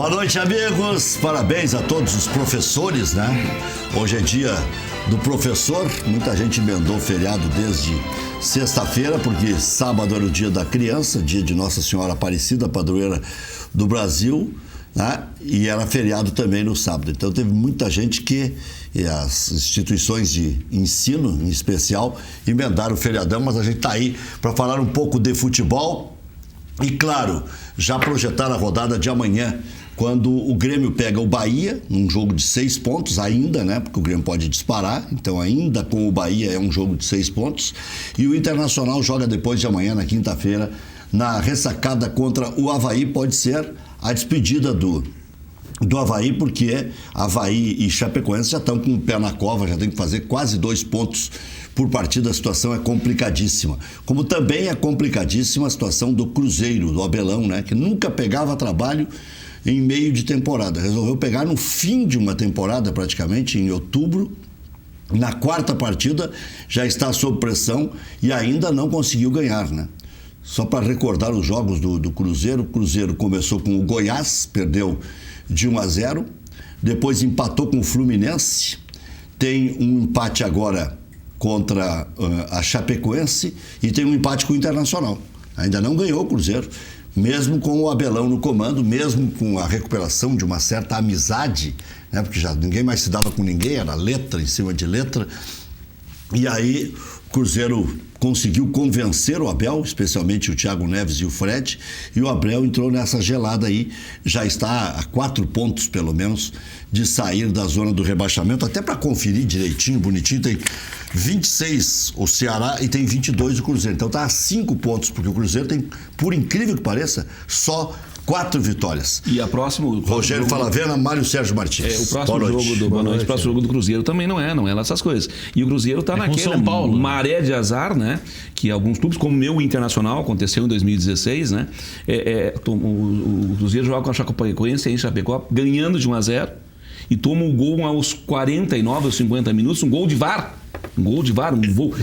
Boa noite, amigos. Parabéns a todos os professores, né? Hoje é dia do professor. Muita gente emendou feriado desde sexta-feira, porque sábado era o dia da criança, dia de Nossa Senhora Aparecida, padroeira do Brasil, né? E era feriado também no sábado. Então teve muita gente que, e as instituições de ensino em especial, emendaram o feriadão, mas a gente está aí para falar um pouco de futebol. E claro, já projetar a rodada de amanhã, quando o Grêmio pega o Bahia, num jogo de 6 pontos ainda, né? Porque o Grêmio pode disparar, então ainda com o Bahia é um jogo de 6 pontos. E o Internacional joga depois de amanhã, na quinta-feira, na ressacada contra o Avaí. Pode ser a despedida do Avaí, porque Avaí e Chapecoense já estão com o pé na cova, já tem que fazer quase 2 pontos por partida. A situação é complicadíssima. Como também é complicadíssima a situação do Cruzeiro, do Abelão, né? Que nunca pegava trabalho em meio de temporada. Resolveu pegar no fim de uma temporada, praticamente, em outubro. Na 4ª partida já está sob pressão e ainda não conseguiu ganhar, né? Só para recordar os jogos do Cruzeiro. O Cruzeiro começou com o Goiás, perdeu de 1-0. Depois empatou com o Fluminense. Tem um empate agora contra a Chapecoense e tem um empate com o Internacional. Ainda não ganhou o Cruzeiro, mesmo com o Abelão no comando, mesmo com a recuperação de uma certa amizade, né? Porque já ninguém mais se dava com ninguém, era letra em cima de letra. E aí o Cruzeiro conseguiu convencer o Abel, especialmente o Thiago Neves e o Fred, e o Abel entrou nessa gelada aí, já está a 4 pontos pelo menos de sair da zona do rebaixamento. Até para conferir direitinho, bonitinho, tem 26 o Ceará e tem 22 o Cruzeiro, então está a 5 pontos, porque o Cruzeiro tem, por incrível que pareça, só 4 vitórias. E a próxima... Rogério Falavena, Mário Sérgio Martins. O próximo o próximo jogo do Cruzeiro também não é lá essas coisas. E o Cruzeiro está naquela São Paulo, maré de azar, né? Que alguns clubes, como o meu Internacional, aconteceu em 2016, né? O Cruzeiro joga com a Chapecoense em Chapecó, ganhando de 1-0, e toma um gol aos 49 ou 50 minutos, um gol de VAR.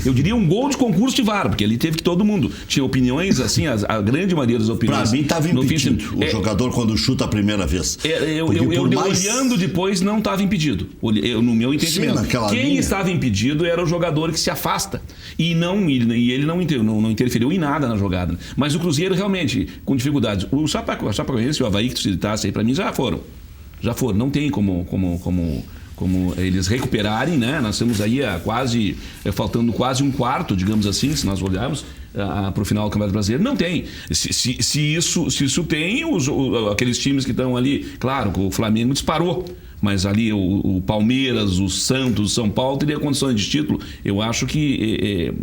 Eu diria um gol de concurso de VAR, porque ali teve que todo mundo tinha opiniões, assim, a grande maioria das opiniões. Para mim estava impedido o jogador quando chuta a primeira vez. Olhando depois, não estava impedido, no meu entendimento. Sim, quem estava impedido era o jogador que se afasta e ele não interferiu em nada na jogada. Mas o Cruzeiro realmente, com dificuldades. O Chapecoense e o Avaí que tu citasse aí, para mim, já foram. Não tem como eles recuperarem, né? Nós estamos aí faltando quase um quarto, digamos assim, se nós olharmos para o final do Campeonato Brasileiro. Não tem. Se isso tem, aqueles times que estão ali, claro, o Flamengo disparou, mas ali o Palmeiras, o Santos, o São Paulo teria condições de título. Eu acho que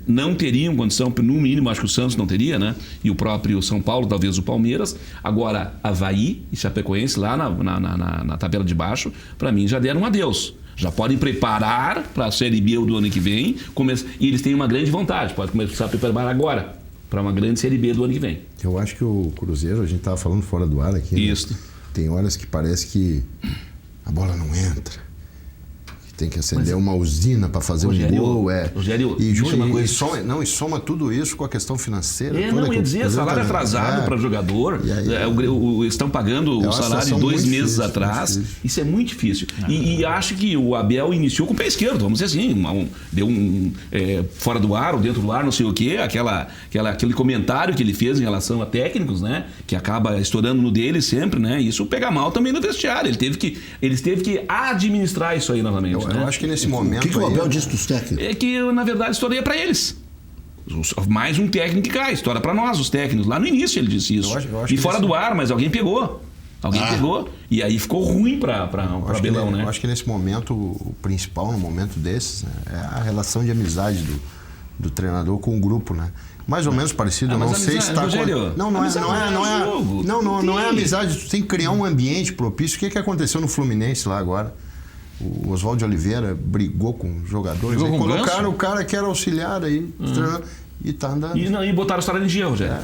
não teriam condição, no mínimo acho que o Santos não teria, né? E o próprio São Paulo, talvez o Palmeiras. Agora, Avaí e Chapecoense lá na tabela de baixo, para mim já deram um adeus. Já podem preparar para a Série B do ano que vem, e eles têm uma grande vontade, pode começar a preparar agora para uma grande Série B do ano que vem. Eu acho que o Cruzeiro, a gente estava falando fora do ar aqui, isso, né? Tem horas que parece que a bola não entra. Tem que acender uma usina para fazer um gol. Rogério, e soma tudo isso com a questão financeira. Não ia dizer, salário atrasado para jogador. Estão pagando o salário de 2 meses atrás. Isso é muito difícil. E acho que o Abel iniciou com o pé esquerdo, vamos dizer assim. Deu fora do ar ou dentro do ar, não sei o quê. Aquele comentário que ele fez em relação a técnicos, né? Que acaba estourando no dele sempre, né? Isso pega mal também no vestiário. Ele teve que administrar isso aí novamente. Eu acho que nesse momento... O que o Abel disse dos técnicos? É que, na verdade, estourei para eles. Mais um técnico que cai, história para nós, os técnicos. Lá no início ele disse isso. Eu acho e fora do ar, mas alguém pegou. Pegou. E aí ficou ruim para Abelão, né? Eu acho que nesse momento, o principal, no momento desses, né, é a relação de amizade do treinador com o grupo, né? Mais ou menos parecido, eu não sei se está... Não é amizade, tu tem que criar um ambiente propício. O que aconteceu no Fluminense lá agora? O Oswaldo de Oliveira brigou com jogadores, colocaram o cara que era auxiliar aí, treinando, e tá andando. E botaram o salário em dia, Rogério.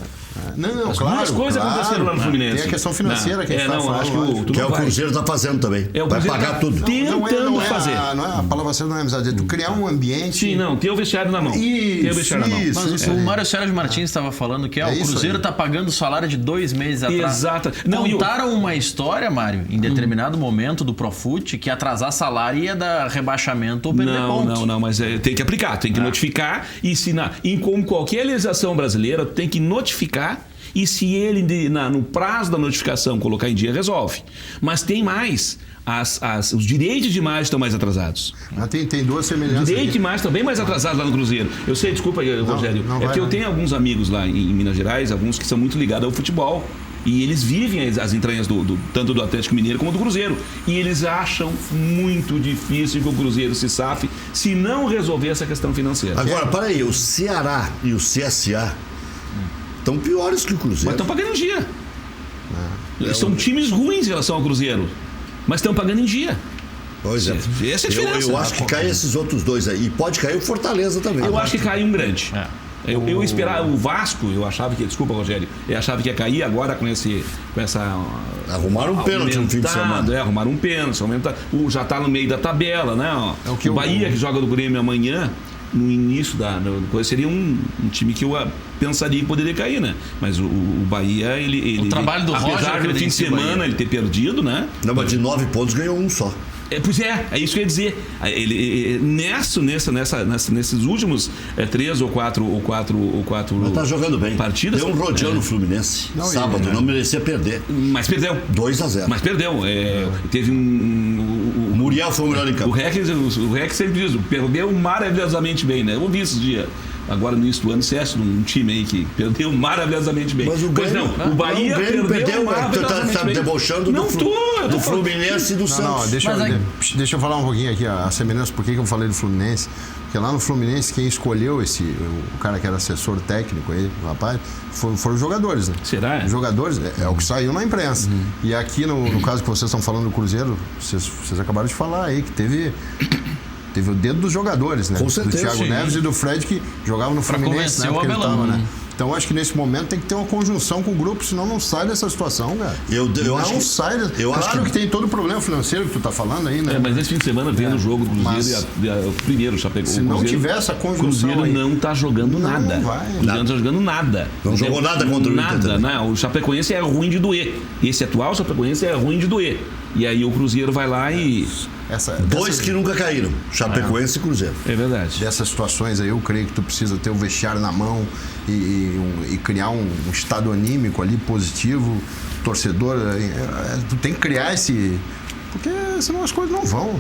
Não, As claro. duas coisas aconteceram lá no Fluminense. Tem a questão financeira que a gente tá falando. acho lógico. Que é o Cruzeiro está fazendo também. É, o vai Cruzeiro pagar tudo. Tentando fazer. A palavra certa não é amizade, é tu criar um ambiente. Sim, não, ter o vestiário na mão. Ter o vestiário na mão. Mas o Mário Sérgio Martins estava falando que o Cruzeiro está pagando o salário de 2 meses atrás. Exato. Contaram uma história, Mário, em determinado momento do Profut, que atrasar salário ia dar rebaixamento ou perder ponto. Não, mas tem que aplicar, tem que notificar e ensinar. E como qualquer legislação brasileira, tem que notificar. E se ele, no prazo da notificação, colocar em dia, resolve. Mas tem mais. Os direitos de imagem estão mais atrasados. Mas tem duas semelhanças. Os direitos aqui. de imagem estão bem mais atrasados lá no Cruzeiro. Eu sei, desculpa, Rogério. Não é que eu vai. tenho alguns amigos lá em Minas Gerais, alguns que são muito ligados ao futebol. E eles vivem as entranhas tanto do Atlético Mineiro como do Cruzeiro. E eles acham muito difícil que o Cruzeiro se safe se não resolver essa questão financeira. Agora, para aí, o Ceará e o CSA estão piores que o Cruzeiro. Mas estão pagando em dia. São times ruins em relação ao Cruzeiro. Mas estão pagando em dia. Pois é. Essa é a diferença. Eu acho que cai esses outros dois aí. E pode cair o Fortaleza também. Eu acho que cai um grande. Eu esperava o Vasco, eu achava que, desculpa, Rogério, eu achava que ia cair agora com essa. Arrumaram um pênalti no fim de semana. Arrumaram um pênalti, já está no meio da tabela, né? O Bahia, que joga do Grêmio amanhã, no início da coisa, seria um time que eu pensaria que poderia cair, né? Mas o Bahia, ele o trabalho do apesar Roger, do fim de semana ele ter perdido, né? Não, mas de 9 pontos ganhou um só. Pois é isso que eu ia dizer. Ele, nesses últimos 3 ou 4 Mas tá jogando bem. partidas. Deu um rodeio no Fluminense. Sábado, não merecia perder. Mas perdeu. 2-0. Mas perdeu. Teve O Muriel foi o melhor em campo. O Rex sempre diz, perdeu maravilhosamente bem, né? Eu vi esses dias. Agora no início do ano, César, um time aí que perdeu maravilhosamente bem. Mas o Grêmio, o Bahia perdeu tá bem. debochando do Fluminense e do Santos. Deixa eu falar um pouquinho aqui a semelhança, por que eu falei do Fluminense. Porque lá no Fluminense, quem escolheu o cara que era assessor técnico aí, o rapaz, foram os jogadores, né? Será? Os jogadores, é o que saiu na imprensa. E aqui, no caso que vocês estão falando do Cruzeiro, vocês acabaram de falar aí que teve o dedo dos jogadores, né? Com certeza, do Thiago Neves e do Fred, que jogavam no Fluminense, né? Porque ele tava, né? Então, eu acho que nesse momento tem que ter uma conjunção com o grupo, senão não sai dessa situação, cara. Claro que tem todo o problema financeiro que tu tá falando aí, né? Mas nesse fim de semana, vendo o jogo do Cruzeiro o primeiro Chapecó. Se não tiver essa conjunção, o Cruzeiro aí, não tá jogando nada. Não vai. O Cruzeiro não tá jogando nada. Não jogou nada contra o Inter. Nada, né? O Chapecoense é ruim de doer. Esse atual Chapecoense é ruim de doer. E aí o Cruzeiro vai lá e... Dois que nunca caíram, Chapecoense e Cruzeiro. É verdade. Dessas situações aí, eu creio que tu precisa ter o vestiário na mão e criar um estado anímico ali positivo, torcedor. Tu tem que criar esse... Porque senão as coisas não vão.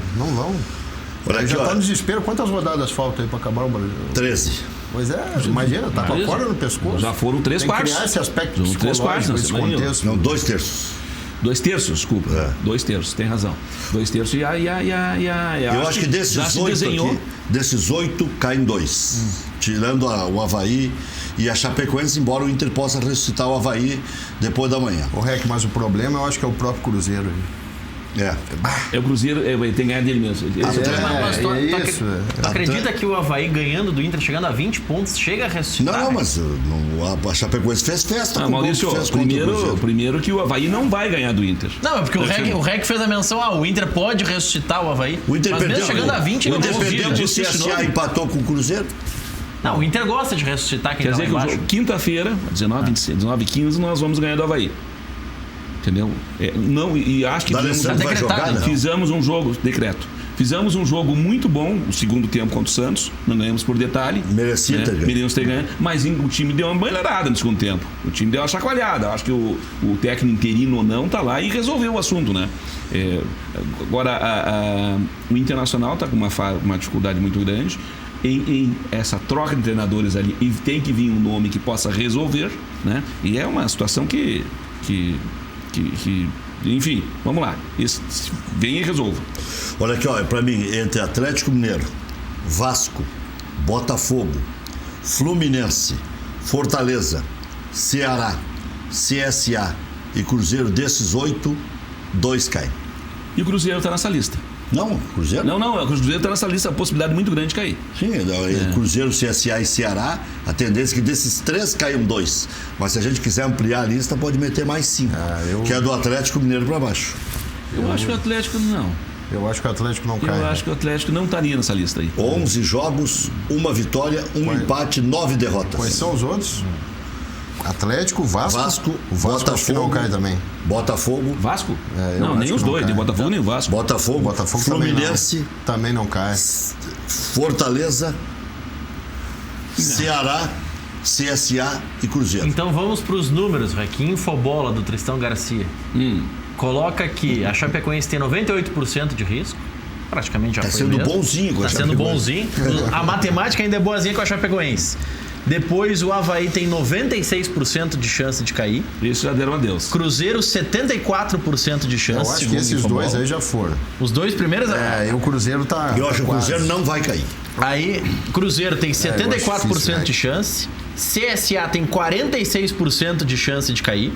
Olha aqui, já tá no desespero. Quantas rodadas faltam aí pra acabar o Brasil? 13. Pois é, imagina, tá com a corda no pescoço. Já foram 3 quartos. Tem que criar esse aspecto psicológico, 3 quartos, esse contexto. Não, 2 terços. 2 terços, desculpa. 2 terços, tem razão. 2 terços e eu acho que desses 8 caem 2. Tirando o Avaí e a Chapecoense, embora o Inter possa ressuscitar o Avaí depois da manhã. O Rec, mas o problema eu acho que é o próprio Cruzeiro. É o Cruzeiro, tem que ganhar dele mesmo. Mas tu acredita que o Avaí ganhando do Inter, chegando a 20 pontos, chega a ressuscitar? Não, mas a Chapecoense fez festa. Maurício, primeiro que o Avaí não vai ganhar do Inter. Não, é porque o Rec fez a menção, o Inter pode ressuscitar o Avaí. O Inter mas perdeu, mesmo chegando a 20, o Inter perdeu pro CSA, empatou com o Cruzeiro. Não, o Inter gosta de ressuscitar quem quer tá lá dizer que quinta-feira, 19h15, nós vamos ganhar do Avaí. Entendeu? E acho que fizemos um jogo, decreto. Fizemos um jogo muito bom, o segundo tempo contra o Santos, não ganhamos por detalhe. Merecíamos ter ganho, mas o time deu uma banheirada no segundo tempo. O time deu uma chacoalhada. Acho que o técnico interino ou não tá lá e resolveu o assunto, né? Agora, o Internacional tá com uma dificuldade muito grande em essa troca de treinadores ali, e tem que vir um nome que possa resolver, né? E é uma situação que enfim, vamos lá. Vem e resolva. Olha aqui, para mim, entre Atlético Mineiro, Vasco, Botafogo, Fluminense, Fortaleza, Ceará, CSA e Cruzeiro, desses 8, 2 caem. E o Cruzeiro está nessa lista. Não, Cruzeiro? Não, o Cruzeiro está nessa lista, a possibilidade muito grande de cair. Sim, Cruzeiro, CSA e Ceará, a tendência é que desses 3 caiam 2. Mas se a gente quiser ampliar a lista, pode meter mais 5. Que é do Atlético Mineiro para baixo. Eu acho que o Atlético não. Eu acho que o Atlético não cai. Eu acho que o Atlético não estaria nessa lista aí. 11 jogos, 1 vitória, 1 empate, 9 derrotas. Quais são os outros? Atlético, Vasco. O Vasco Botafogo, acho que não cai também. Botafogo. Vasco? Eu Não, nem acho os que não dois, cai. nem Botafogo nem o Vasco. Botafogo Fluminense, também não cai. Fortaleza, Ceará, CSA e Cruzeiro. Então vamos para os números, que Infobola do Tristão Garcia. Coloca aqui, a Chapecoense tem 98% de risco. Praticamente já foi sendo mesmo. bonzinho com a Tá sendo Chapecoense. bonzinho. A matemática ainda é boazinha com a Chapecoense. Depois o Avaí tem 96% de chance de cair. Isso já deram adeus. Cruzeiro, 74% de chance. Eu acho que esses dois aí já foram. Os dois primeiros... E o Cruzeiro tá. Eu acho que o quase. Cruzeiro não vai cair. Aí, Cruzeiro tem 74% difícil, de chance. CSA tem 46% de chance de cair.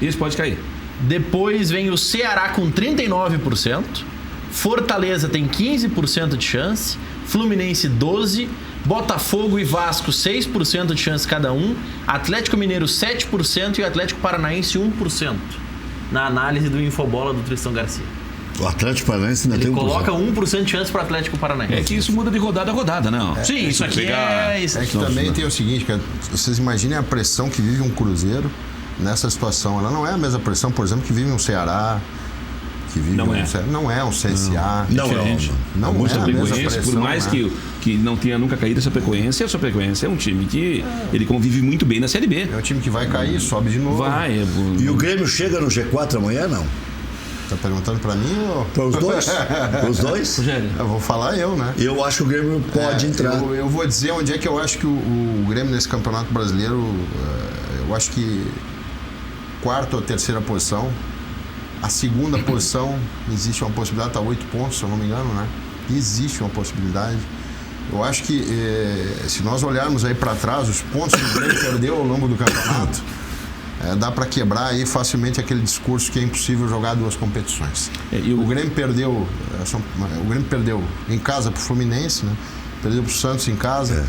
Isso pode cair. Depois vem o Ceará com 39%. Fortaleza tem 15% de chance. Fluminense, 12%. Botafogo e Vasco, 6% de chance cada um. Atlético Mineiro, 7%. E Atlético Paranaense, 1%. Na análise do Infobola do Tristão Garcia. O Atlético Paranaense ainda Ele tem 1%. coloca 1% de chance para o Atlético Paranaense. É que isso muda de rodada a rodada, não? Sim, isso aqui é... É que também tem o seguinte, que vocês imaginem a pressão que vive um Cruzeiro nessa situação. Ela não é a mesma pressão, por exemplo, que vive um Ceará, que vive Não um... é. Não é um CSA. Não é. Não O é a mesma Chapecoense, pressão. por mais né? que não tenha nunca caído a Chapecoense é um time que ele convive muito bem na Série B. É um time que vai cair, sobe de novo. Vai. E o Grêmio chega no G4 amanhã, não? Tá perguntando pra mim ou... Para os dois? Para os dois? Rogério. Eu vou falar eu, né? Eu acho que o Grêmio pode entrar. Eu vou dizer onde é que eu acho que o Grêmio nesse Campeonato Brasileiro, eu acho que 4ª ou 3ª posição. A 2ª posição, existe uma possibilidade, está 8 pontos, se eu não me engano, né? Existe uma possibilidade. Eu acho que se nós olharmos aí para trás, os pontos que o Grêmio perdeu ao longo do campeonato, dá para quebrar aí facilmente aquele discurso que é impossível jogar 2 competições. O Grêmio perdeu em casa para o Fluminense, né? Perdeu para o Santos em casa,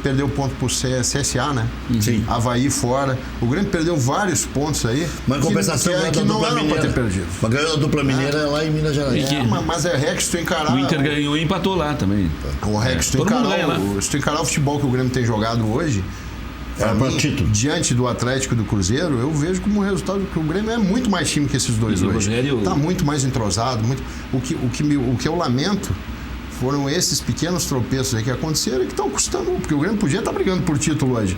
perdeu ponto para o CSA, né? Sim. Avaí fora. O Grêmio perdeu vários pontos aí. Mas em compensação que não eram para ter perdido. Mas ganhou a dupla mineira lá em Minas Gerais. Mas é Rex, se tu encarar. O Inter ganhou e empatou lá também. O Rex, se tu encarar o futebol que o Grêmio tem jogado hoje, para título. Diante do Atlético e do Cruzeiro, eu vejo como resultado que o Grêmio é muito mais time que esses dois hoje. Está muito mais entrosado. O que eu lamento foram esses pequenos tropeços aí que aconteceram e que estão custando, porque o Grêmio podia estar brigando por título hoje.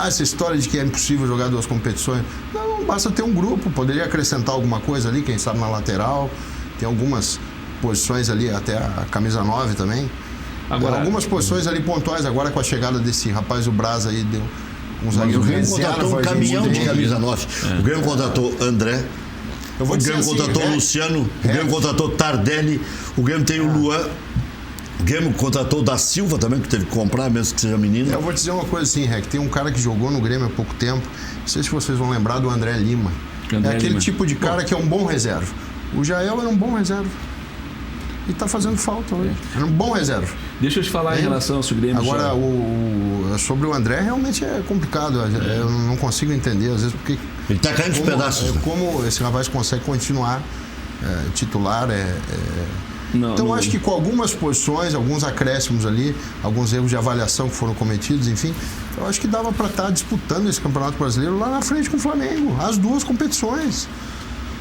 Essa história de que é impossível jogar 2 competições, não, basta ter um grupo, poderia acrescentar alguma coisa ali, quem sabe na lateral, tem algumas posições ali, até a camisa 9 também. Agora, algumas posições ali pontuais, agora com a chegada desse rapaz, o Braz aí, deu um zagueiro. O Grêmio contratou um caminhão de camisa 9. O Grêmio contratou André. O Grêmio contratou Luciano. O Grêmio contratou Tardelli. O Grêmio tem o Luan. O Grêmio contratou o da Silva também, que teve que comprar, mesmo que seja menino. Eu vou dizer uma coisa assim, Rec. Tem um cara que jogou no Grêmio há pouco tempo. Não sei se vocês vão lembrar do André Lima. É aquele tipo de cara que é um bom reserva. O Jael era um bom reserva. E tá fazendo falta hoje. Era um bom reserva. Deixa eu te falar em relação ao Grêmio. Agora, sobre o André, realmente é complicado. Eu não consigo entender, às vezes, porque... Ele tá caindo de pedaços. Como esse rapaz consegue continuar titular. Então, eu acho que com algumas posições, alguns acréscimos ali, alguns erros de avaliação que foram cometidos, enfim, eu acho que dava para estar disputando esse Campeonato Brasileiro lá na frente com o Flamengo. As 2 competições.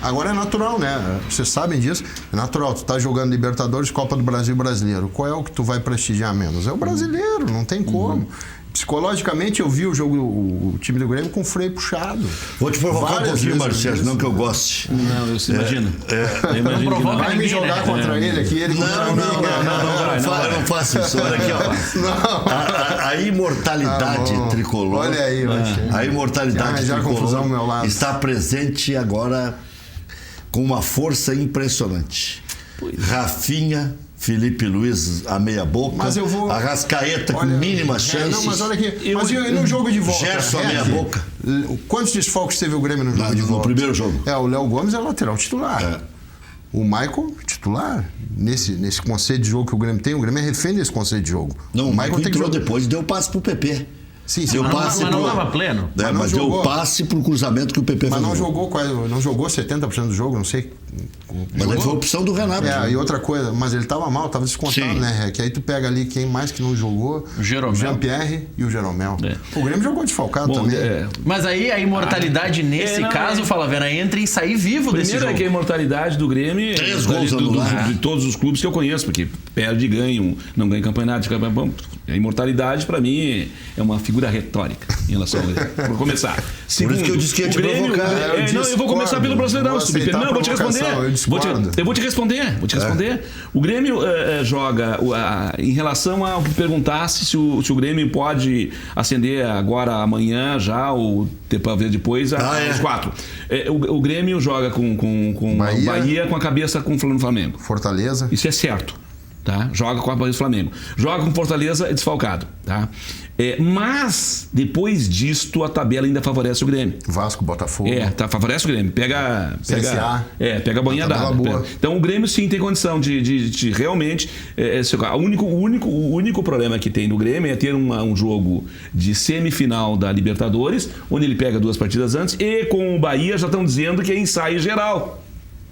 Agora é natural, né? Vocês sabem disso. É natural. Tu tá jogando Libertadores, Copa do Brasil e Brasileiro. Qual é o que tu vai prestigiar menos? É o brasileiro, não tem como. Psicologicamente, eu vi o time do Grêmio com o freio puxado. Vou te provocar um pouquinho, Marcelo, não que eu goste. Não, eu imagino. Eu imagino não provoca vai me jogar contra ele aqui. Ele eu não faço isso. Olha aqui, ó. A imortalidade tricolor. Olha aí, a imortalidade confusão ao meu lado. está presente agora com uma força impressionante. Rafinha, Felipe Luiz a meia boca, Arrascaeta com mínimas chances. Mas olha aqui, e no jogo de volta? Gerson a meia boca. Quantos desfalques teve o Grêmio no jogo de volta? No primeiro jogo. O Léo Gomes é lateral titular. O Michael, titular. titular. Nesse conceito de jogo que o Grêmio tem, o Grêmio é refém desse conceito de jogo. Não, o Michael tem que entrou jogar. depois e deu passe pro PP. Sim, Deu passe mas não pro- tava pleno. Mas deu jogou. passe pro cruzamento que o PP Mas fez. não jogou 70% do jogo, não sei. Mas aí foi a opção do Renato. E outra coisa, mas ele tava mal, tava descontado, Sim. né? Que aí tu pega ali quem mais que não jogou, O Jeromel. Jean-Pierre e o Jeromel. O Grêmio jogou desfalcado Bom, também. Mas aí a imortalidade nesse não, caso, fala, Vera, entra em sair vivo desse Primeiro jogo. é que a imortalidade do Grêmio 3 gols de anulados. todos os clubes que eu conheço, porque perde e ganha, não ganha campeonato. A imortalidade, para mim, é uma figura retórica em relação ao Grêmio. Por começar. Segundo, isso que eu disse que ia te o Grêmio, provocar. Eu eu vou começar pelo Brasileirão. vou se tu me aceitar permite. Não, eu vou te a responder. provocação, eu discordo. Eu vou te responder. O Grêmio joga, em relação ao que perguntasse se o Grêmio pode acender agora, amanhã, já, ou talvez depois, às 4. O Grêmio joga com Bahia com a cabeça com o Flamengo. Fortaleza. Isso é certo. Tá? Joga com a Bahia do Flamengo. Joga com Fortaleza desfalcado. Tá? Mas, depois disto, a tabela ainda favorece o Grêmio. Vasco, Botafogo. Favorece o Grêmio. Pega a banha Tabela dada. boa. Então o Grêmio sim tem condição de realmente. O único problema que tem do Grêmio é ter um jogo de semifinal da Libertadores, onde ele pega 2 partidas antes, e com o Bahia já estão dizendo que é ensaio geral.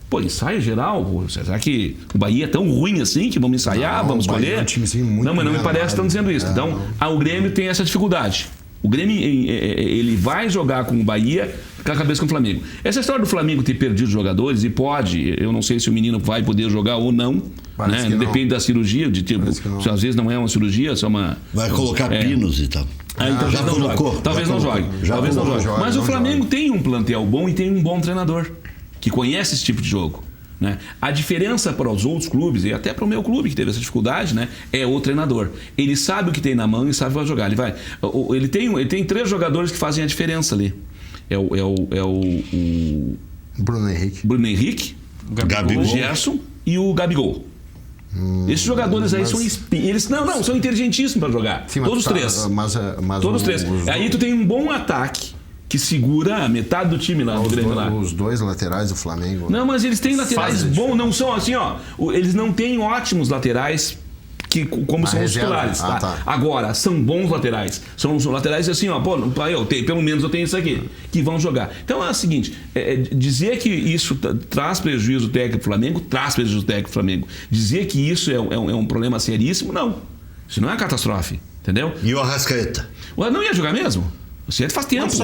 Pô, ensaio geral? Pô, será que o Bahia é tão ruim assim que vamos ensaiar, Não, vamos o Bahia escolher? é um timezinho muito não, mas não me menor, parece que estão dizendo isso. Então, o Grêmio tem essa dificuldade. O Grêmio, ele vai jogar com o Bahia com a cabeça com o Flamengo. Essa história do Flamengo ter perdido jogadores, e pode, eu não sei se o menino vai poder jogar ou não, Parece né? que não. Depende da cirurgia, Parece que não. às vezes não é uma cirurgia, só uma... Vai colocar pinos e tal. Então já não colocou. jogue. Talvez Já não colocou. jogue. Já Talvez não colocou. jogue. Mas Não o Flamengo joga. tem um plantel bom e tem um bom treinador que conhece esse tipo de jogo. Né? A diferença para os outros clubes, e até para o meu clube que teve essa dificuldade, né, é o treinador. Ele sabe o que tem na mão e sabe que vai jogar. Ele tem 3 jogadores que fazem a diferença ali. É o Bruno Henrique. Bruno Henrique, Gabigol. o Gerson e o Gabigol. Esses jogadores aí são inteligentíssimos para jogar. Sim, mas Todos tá, 3. mas Todos 3. Aí tu tem um bom ataque que segura a metade do time lá do Grêmio lá. Os 2 laterais do Flamengo. Não, mas eles têm laterais Fazem bons, não são assim, ó. Eles não têm ótimos laterais como são os reserva. titulares. Tá? Tá. Agora, são bons laterais. São laterais assim, ó, pelo menos eu tenho isso aqui, que vão jogar. Então é o seguinte: dizer que isso traz prejuízo técnico do Flamengo, traz prejuízo técnico do Flamengo. Dizer que isso é um problema seríssimo, não. Isso não é uma catástrofe, entendeu? E o Arrascaeta? Não ia jogar mesmo? Você faz tempo. Mas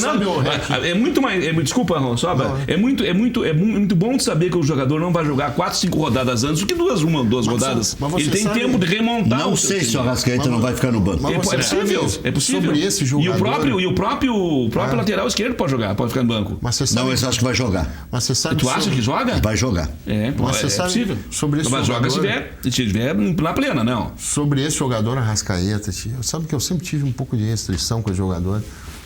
sabe o Rec? É muito mais. Desculpa, Soba. É muito bom de saber que o jogador não vai jogar 4, 5 rodadas antes do que duas rodadas. mas você Ele tem sabe- tempo de remontar. Não sei se o Arrascaeta não vai ficar no banco. Mas você sabe É possível. sobre esse jogador? E o próprio lateral esquerdo pode jogar, pode ficar no banco. Mas você sabe, Não, esse acho que vai jogar. mas você sabe Tu acha sobre- que joga? Vai jogar. Mas você sabe possível. sobre esse Mas joga jogador? se tiver na plena, não. Sobre esse jogador Arrascaeta, sabe que eu sempre tive um pouco de restrição com esse jogador.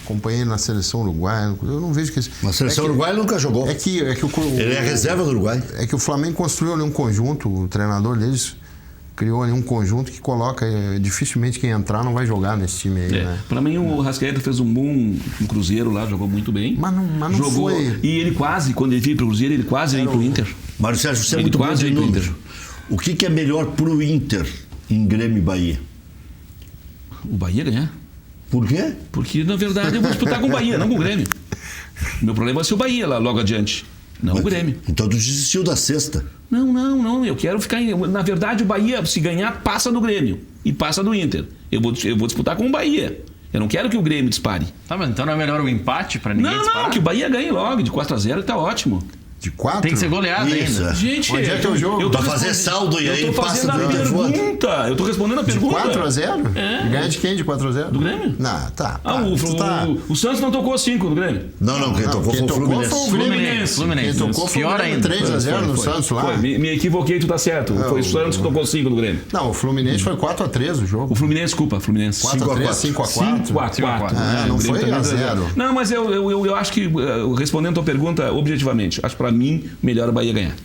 Acompanhei na seleção uruguaia. Eu não vejo que esse. Na seleção uruguaia ele nunca jogou. É que Ele é reserva do Uruguai. É que o Flamengo construiu ali um conjunto, o treinador deles criou ali um conjunto que coloca. Dificilmente quem entrar não vai jogar nesse time aí, né? Pra mim, o Rascaeta fez um bom no Cruzeiro lá, jogou muito bem. Mas não jogou, foi. E ele quase, quando ele veio pro Cruzeiro, ele quase veio pro Inter. Mário Sérgio, você é Ele muito bom quase de veio pro número. Inter. O que é melhor pro Inter em Grêmio e Bahia? O Bahia ganhar. Por quê? Porque, na verdade, eu vou disputar com o Bahia, não com o Grêmio. Meu problema vai ser o Bahia lá logo adiante, não o Grêmio. Então tu desistiu da sexta. Não, eu quero ficar... Na verdade, o Bahia, se ganhar, passa do Grêmio e passa do Inter. Eu vou disputar com o Bahia. Eu não quero que o Grêmio dispare. Tá, mas então não é melhor o empate pra ninguém disparar? Não, que o Bahia ganhe logo, de 4-0, tá ótimo. De 4? Tem que ser goleado Isso, ainda. é. Gente, Onde é que é o jogo? eu tô Pra fazer saldo e aí eu tô passa fazendo do a Inter. pergunta. Eu tô respondendo a De pergunta. 4-0? É. Ganha de quem de 4-0? Do Grêmio? Não, tá. O Santos não tocou 5 no Grêmio. Não, quem tocou foi o Fluminense. Fluminense. Quem tocou foi o Pior Grêmio, ainda. 3-0 no Foi. Santos lá. Foi. Me equivoquei, tu tá certo. Foi o Santos que tocou 5 no Grêmio. Não, o Fluminense foi 4-3 o jogo. O Fluminense, desculpa, Fluminense. 4-3, 5-4. 5-4. Não foi a 0. Não, mas eu acho que, respondendo a tua pergunta objetivamente, acho que pra mim, melhor o Bahia ganhar.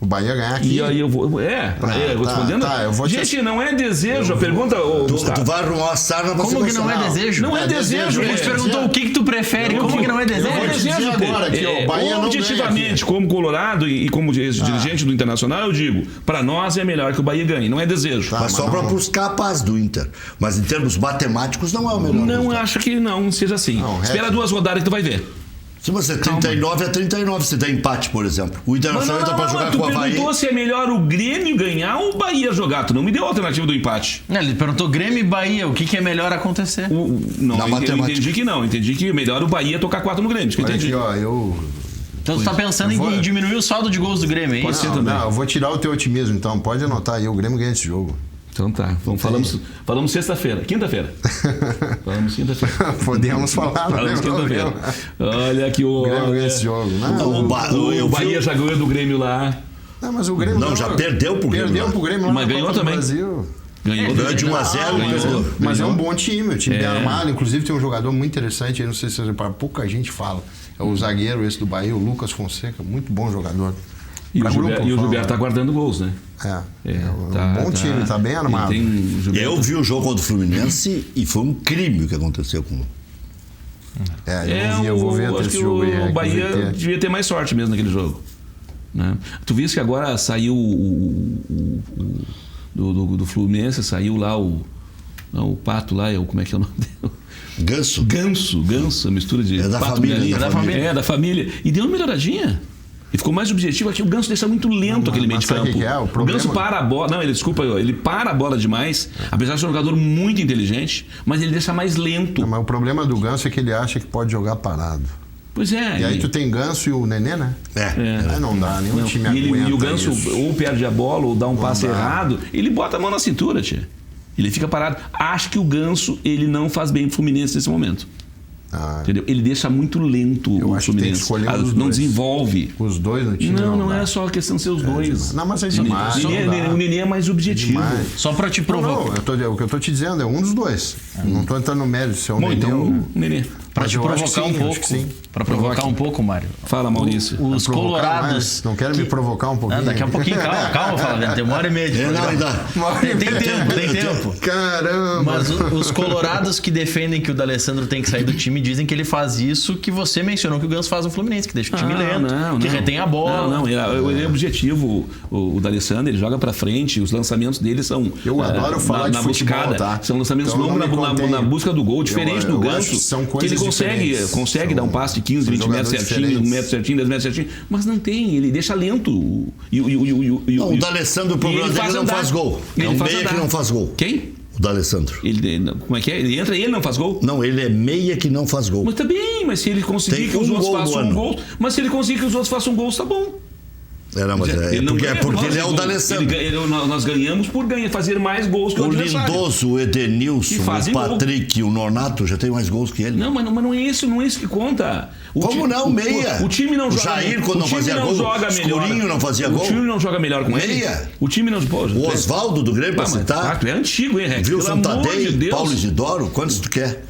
O Bahia ganhar aqui. E aí eu vou. Respondendo. Eu vou gente, não é desejo. A pergunta. Tu vai arrumar a sarna pra Como que não é desejo? Não é desejo. Ele te perguntou o que tu prefere. Como que não é desejo? Não é desejo. agora que o Bahia não objetivamente, como colorado e como dirigente do Internacional, eu digo, para nós é melhor que o Bahia ganhe. Não é desejo. Mas só para buscar a paz do Inter. Mas em termos matemáticos não é o melhor. Não, acho que não seja assim. Espera 2 rodadas que tu vai ver. Se você 39 a 39, você dá empate, por exemplo. O Internacional entra pra jogar com o Avaí. Tu perguntou se é melhor o Grêmio ganhar ou o Bahia jogar. Tu não me deu a alternativa do empate. Ele perguntou Grêmio e Bahia, o que é melhor acontecer? Eu entendi que não. Entendi que é melhor o Bahia tocar 4 no Grêmio. Entendi. Aqui, Então tu tá pensando em diminuir o saldo de gols do Grêmio, hein? Pode ser também. Não, eu vou tirar o teu otimismo, então. Pode anotar aí, o Grêmio ganha esse jogo. Então tá, falamos sexta-feira, quinta-feira. Falamos quinta-feira. Podemos falar, falamos quinta-feira. Olha aqui o Grêmio ganha esse jogo. O Bahia já ganhou do Grêmio lá. Não, mas o Grêmio não, já perdeu pro Grêmio. Perdeu pro Grêmio lá. Mas ganhou também. Brasil. Ganhou de 1 a 0. Mas é um bom time, o time bem armado. Inclusive tem um jogador muito interessante, aí não sei se vocês reparam, pouca gente fala. É o zagueiro esse do Bahia, o Lucas Fonseca, muito bom jogador. E o Gilberto tá guardando gols, né? Um bom time, tá bem armado. Eu vi o jogo contra o Fluminense e foi um crime o que aconteceu com eu vou ver esse jogo aí. O Bahia devia ter mais sorte mesmo naquele jogo. Né? Tu viste que agora saiu do Fluminense, saiu lá o Pato lá, como é que é o nome dele? Ganso, a mistura de... É da Pato família. É, da família. E deu uma melhoradinha. E ficou mais objetivo aqui. O Ganso deixa muito lento aquele meio de campo. O Ganso para a bola. Não, ele para a bola demais. Apesar de ser um jogador muito inteligente, mas ele deixa mais lento. Mas o problema do Ganso é que ele acha que pode jogar parado. Pois é. E aí tu tem Ganso e o Nenê, né? Aí não dá, nenhum time aguenta. E o Ganso isso. ou perde a bola ou dá um passe errado, ele bota a mão na cintura, tia. Ele fica parado. Acho que o Ganso, ele não faz bem o Fluminense nesse momento. Entendeu? Ele deixa muito lento o Fluminense. Não desenvolve. Os dois no time. Não é só a questão de ser os dois. Não, mas é demais. O Nenê é mais objetivo. Só pra te provocar. O que eu tô te dizendo é um dos dois. Não tô entrando no mérito se é o Nenê. Então, Nenê. Pra te provocar um pouco. Pra provocar um pouco, Mário. Fala, Maurício. Os colorados. Não quero me provocar um pouquinho. Daqui a pouquinho, calma, Flávio. Tem 1h30. Tem tempo. Caramba. Mas os colorados que defendem que o D'Alessandro tem que sair do time dizem que ele faz isso que você mencionou que o Ganso faz no Fluminense, que deixa o time lento, que retém a bola. Ele é objetivo, o D'Alessandro, ele joga pra frente, os lançamentos dele são... Eu adoro falar de futebol, tá? São lançamentos longos na busca do gol, diferente do Ganso, que ele consegue dar um passe de 15, 20 metros certinho, 1 metro certinho, 10 metros certinho, mas não tem, ele deixa lento. O D'Alessandro, o problema dele não faz gol. É um meia que não faz gol. Quem? O D'Alessandro. Como é que é? Ele entra e ele não faz gol? Não, ele é meia que não faz gol. Mas tá bem, mas se ele conseguir que os outros façam um gol, mas se ele conseguir que os outros façam um gol, tá bom. Porque ele é o D'Alessandro. Nós ganhamos por fazer mais gols que o adversário. O Lindoso, o Edenilson, o Patrick, o Nonato já tem mais gols que ele. Não, mas não é isso que conta. Como não? Meia. O time não joga. O Jair, quando não fazia gol. O Escurinho não fazia gol. O time não joga melhor com ele. O time não pode. O Oswaldo do Grêmio, pra citar. Tu é antigo, hein, Rex? Wilson Tadei, Paulo Isidoro, quantos tu quer?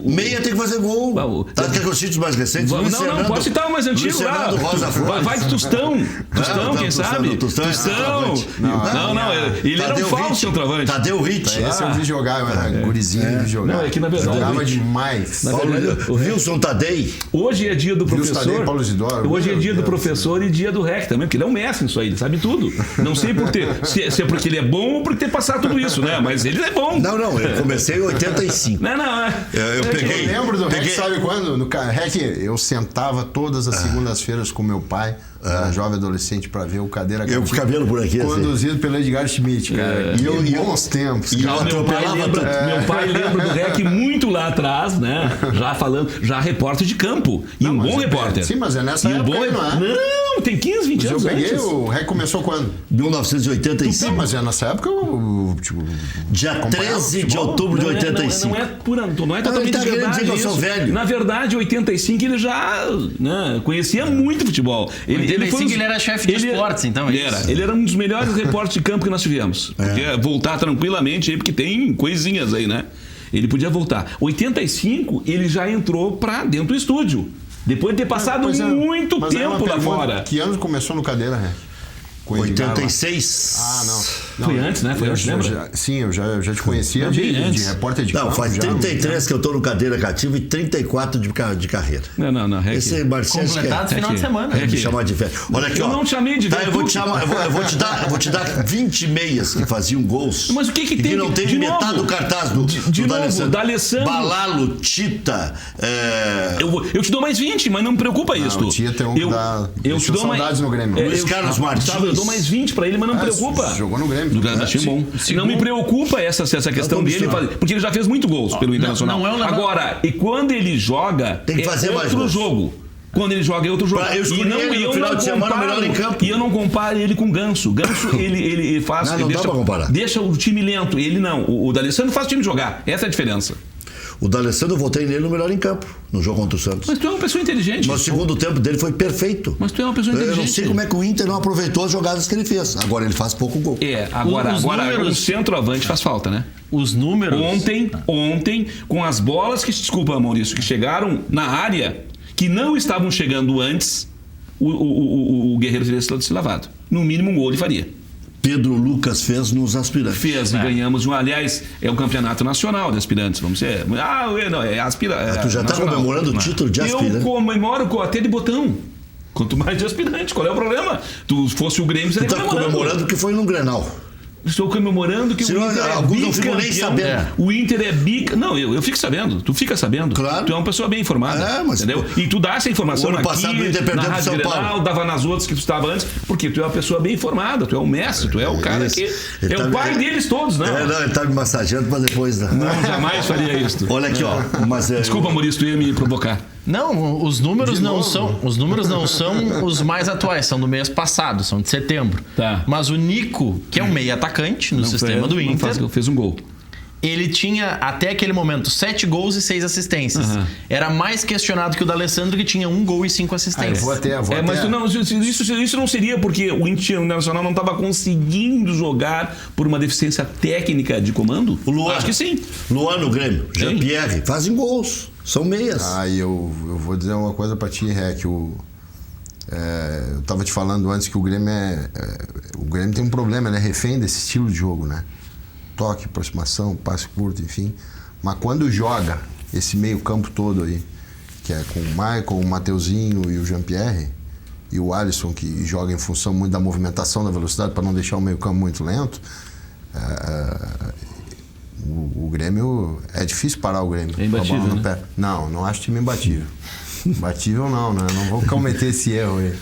Meia tem que fazer gol. Quer que eu cite os mais recentes? Não, pode citar o mais antigo lá. Vai de Tostão. Quem sabe? Tostão. Não, ele era um falso centroavante. Tadeu Ritch. Esse eu vi jogar, eu era gurizinho de jogar. Não, é que na verdade... Jogava demais. O Wilson Tadei. Hoje é dia do professor. Paulo Isidoro. Hoje é dia do professor e dia do REC também, porque ele é um mestre nisso aí, ele sabe tudo. Não sei por ter, se é porque ele é bom ou por ter passado tudo isso, né? Mas ele é bom. Não, eu comecei em 85. Eu peguei. Eu lembro do REC, sabe quando? No REC, eu sentava todas as segundas-feiras com meu pai, jovem adolescente, pra ver o Cadeira Eu com o cabelo por aqui, conduzido pelo Edgar Schmidt, cara. E bons tempos. E meu pai lembra do REC muito lá atrás, né? Já repórter de campo. E um bom repórter. Sim, mas é nessa época, não é? Não, tem 15, 20 anos antes. Eu peguei, o REC começou quando? 1985. Sim, mas é nessa época, dia 13 de outubro de 85. Não é totalmente verdade eu sou velho. Na verdade, em 85 ele já conhecia muito futebol. Ele era chefe de esportes, então. Ele era um dos melhores repórteres de campo que nós tivemos. Podia voltar tranquilamente aí, porque tem coisinhas aí, né? Ele podia voltar. 85, ele já entrou pra dentro do estúdio. Depois de ter passado muito tempo lá fora. Que ano começou no Cadeira, né? com o Edgar lá. 86. Ah, não. Foi antes, né? Foi antes, lembra? Eu já te conhecia de repórter de Não, campo. faz já, 33 que eu tô no cadeira cativa e 34 de carreira. Não. Esse Marcelo Completado esse final de semana. me chamar de velho. Olha aqui, Eu ó. não te chamei de velho. Eu vou te chamar, eu vou te dar 20 meias que faziam gols. Mas o que e tem que não tem de metade novo? do cartaz do D'Alessandro. Balalo, Tita. Eu te dou mais 20, mas não me preocupa isso. O Tia tem um que dá... Eu te dou saudades no Grêmio. Luiz Carlos Martins. Eu dou mais 20 pra ele, mas não me preocupa. Jogou no Grêmio. Do Grêmio, achei bom. Não me preocupa essa questão dele, porque ele já fez muito gols pelo Internacional. não é um negócio- Agora, e quando ele joga, Tem que fazer mais outro gols. jogo. Quando ele joga é outro jogo. Eu escolhi ele no final de semana melhor em campo. E eu não comparo ele com o Ganso. Ganso, ele faz... Não dá pra comparar. Deixa o time lento. Ele não. O D'Alessandro faz o time jogar. Essa é a diferença. O D'Alessandro, eu votei nele no melhor em campo, no jogo contra o Santos. Mas tu é uma pessoa inteligente. Mas o segundo tempo dele foi perfeito. Mas tu é uma pessoa inteligente. Eu não sei como é que o Inter não aproveitou as jogadas que ele fez. Agora ele faz pouco gol. Agora números- o centroavante faz falta, né? Os números... Ontem, com as bolas que, desculpa, Maurício, que chegaram na área, que não estavam chegando antes, o Guerreiro teria sido lavado. No mínimo um gol ele faria. Pedro Lucas fez nos aspirantes. E ganhamos aliás, é o campeonato nacional de aspirantes, vamos ser. Tu já tá comemorando o título de aspirante? Eu comemoro até de botão. Quanto mais de aspirante, qual é o problema? Tu fosse o Grêmio, você Tu tá comemorando que foi no Grenal. Estou comemorando que Senão, o Inter é alguns não ficam nem bicampeão. sabendo. O Inter é bica... Não, eu fico sabendo. Tu fica sabendo. Claro. Tu é uma pessoa bem informada. Mas entendeu? E tu dá essa informação o ano aqui, passado o Inter perdeu na pro Rádio São Grenal, Paulo. dava nas outras que tu estava antes, porque tu é uma pessoa bem informada. Tu é o mestre, tu é o cara que... Ele é tá o pai deles todos, não. Ele tá me massageando pra depois. Não, jamais faria isso. Olha aqui, ó. Mas, Desculpa, Maurício, tu ia me provocar. Não, os números não são os mais atuais, são do mês passado, são de setembro. Tá. Mas o Nico, que é um meio atacante no sistema do Inter, Fez um gol. ele tinha até aquele momento 7 gols e 6 assistências. Era mais questionado que o D'Alessandro, que tinha 1 gol e 5 assistências. Vou até. Mas isso não seria porque o Internacional não estava conseguindo jogar por uma deficiência técnica de comando? O Luan. Acho que sim. Luan no Grêmio. Jean-Pierre. Fazem gols. São meias. Eu vou dizer uma coisa pra ti, Rec. Eu tava te falando antes que o Grêmio o Grêmio tem um problema, né? Refém desse estilo de jogo, né? Toque, aproximação, passe curto, enfim. Mas quando joga esse meio campo todo aí, que é com o Michael, o Mateuzinho e o Jean-Pierre, e o Alisson, que joga em função muito da movimentação, da velocidade, para não deixar o meio campo muito lento, o Grêmio... É difícil parar o Grêmio. É imbatível, com a bola no né? pé. Não acho time imbatível. Imbatível não, né? Não vou cometer esse erro aí.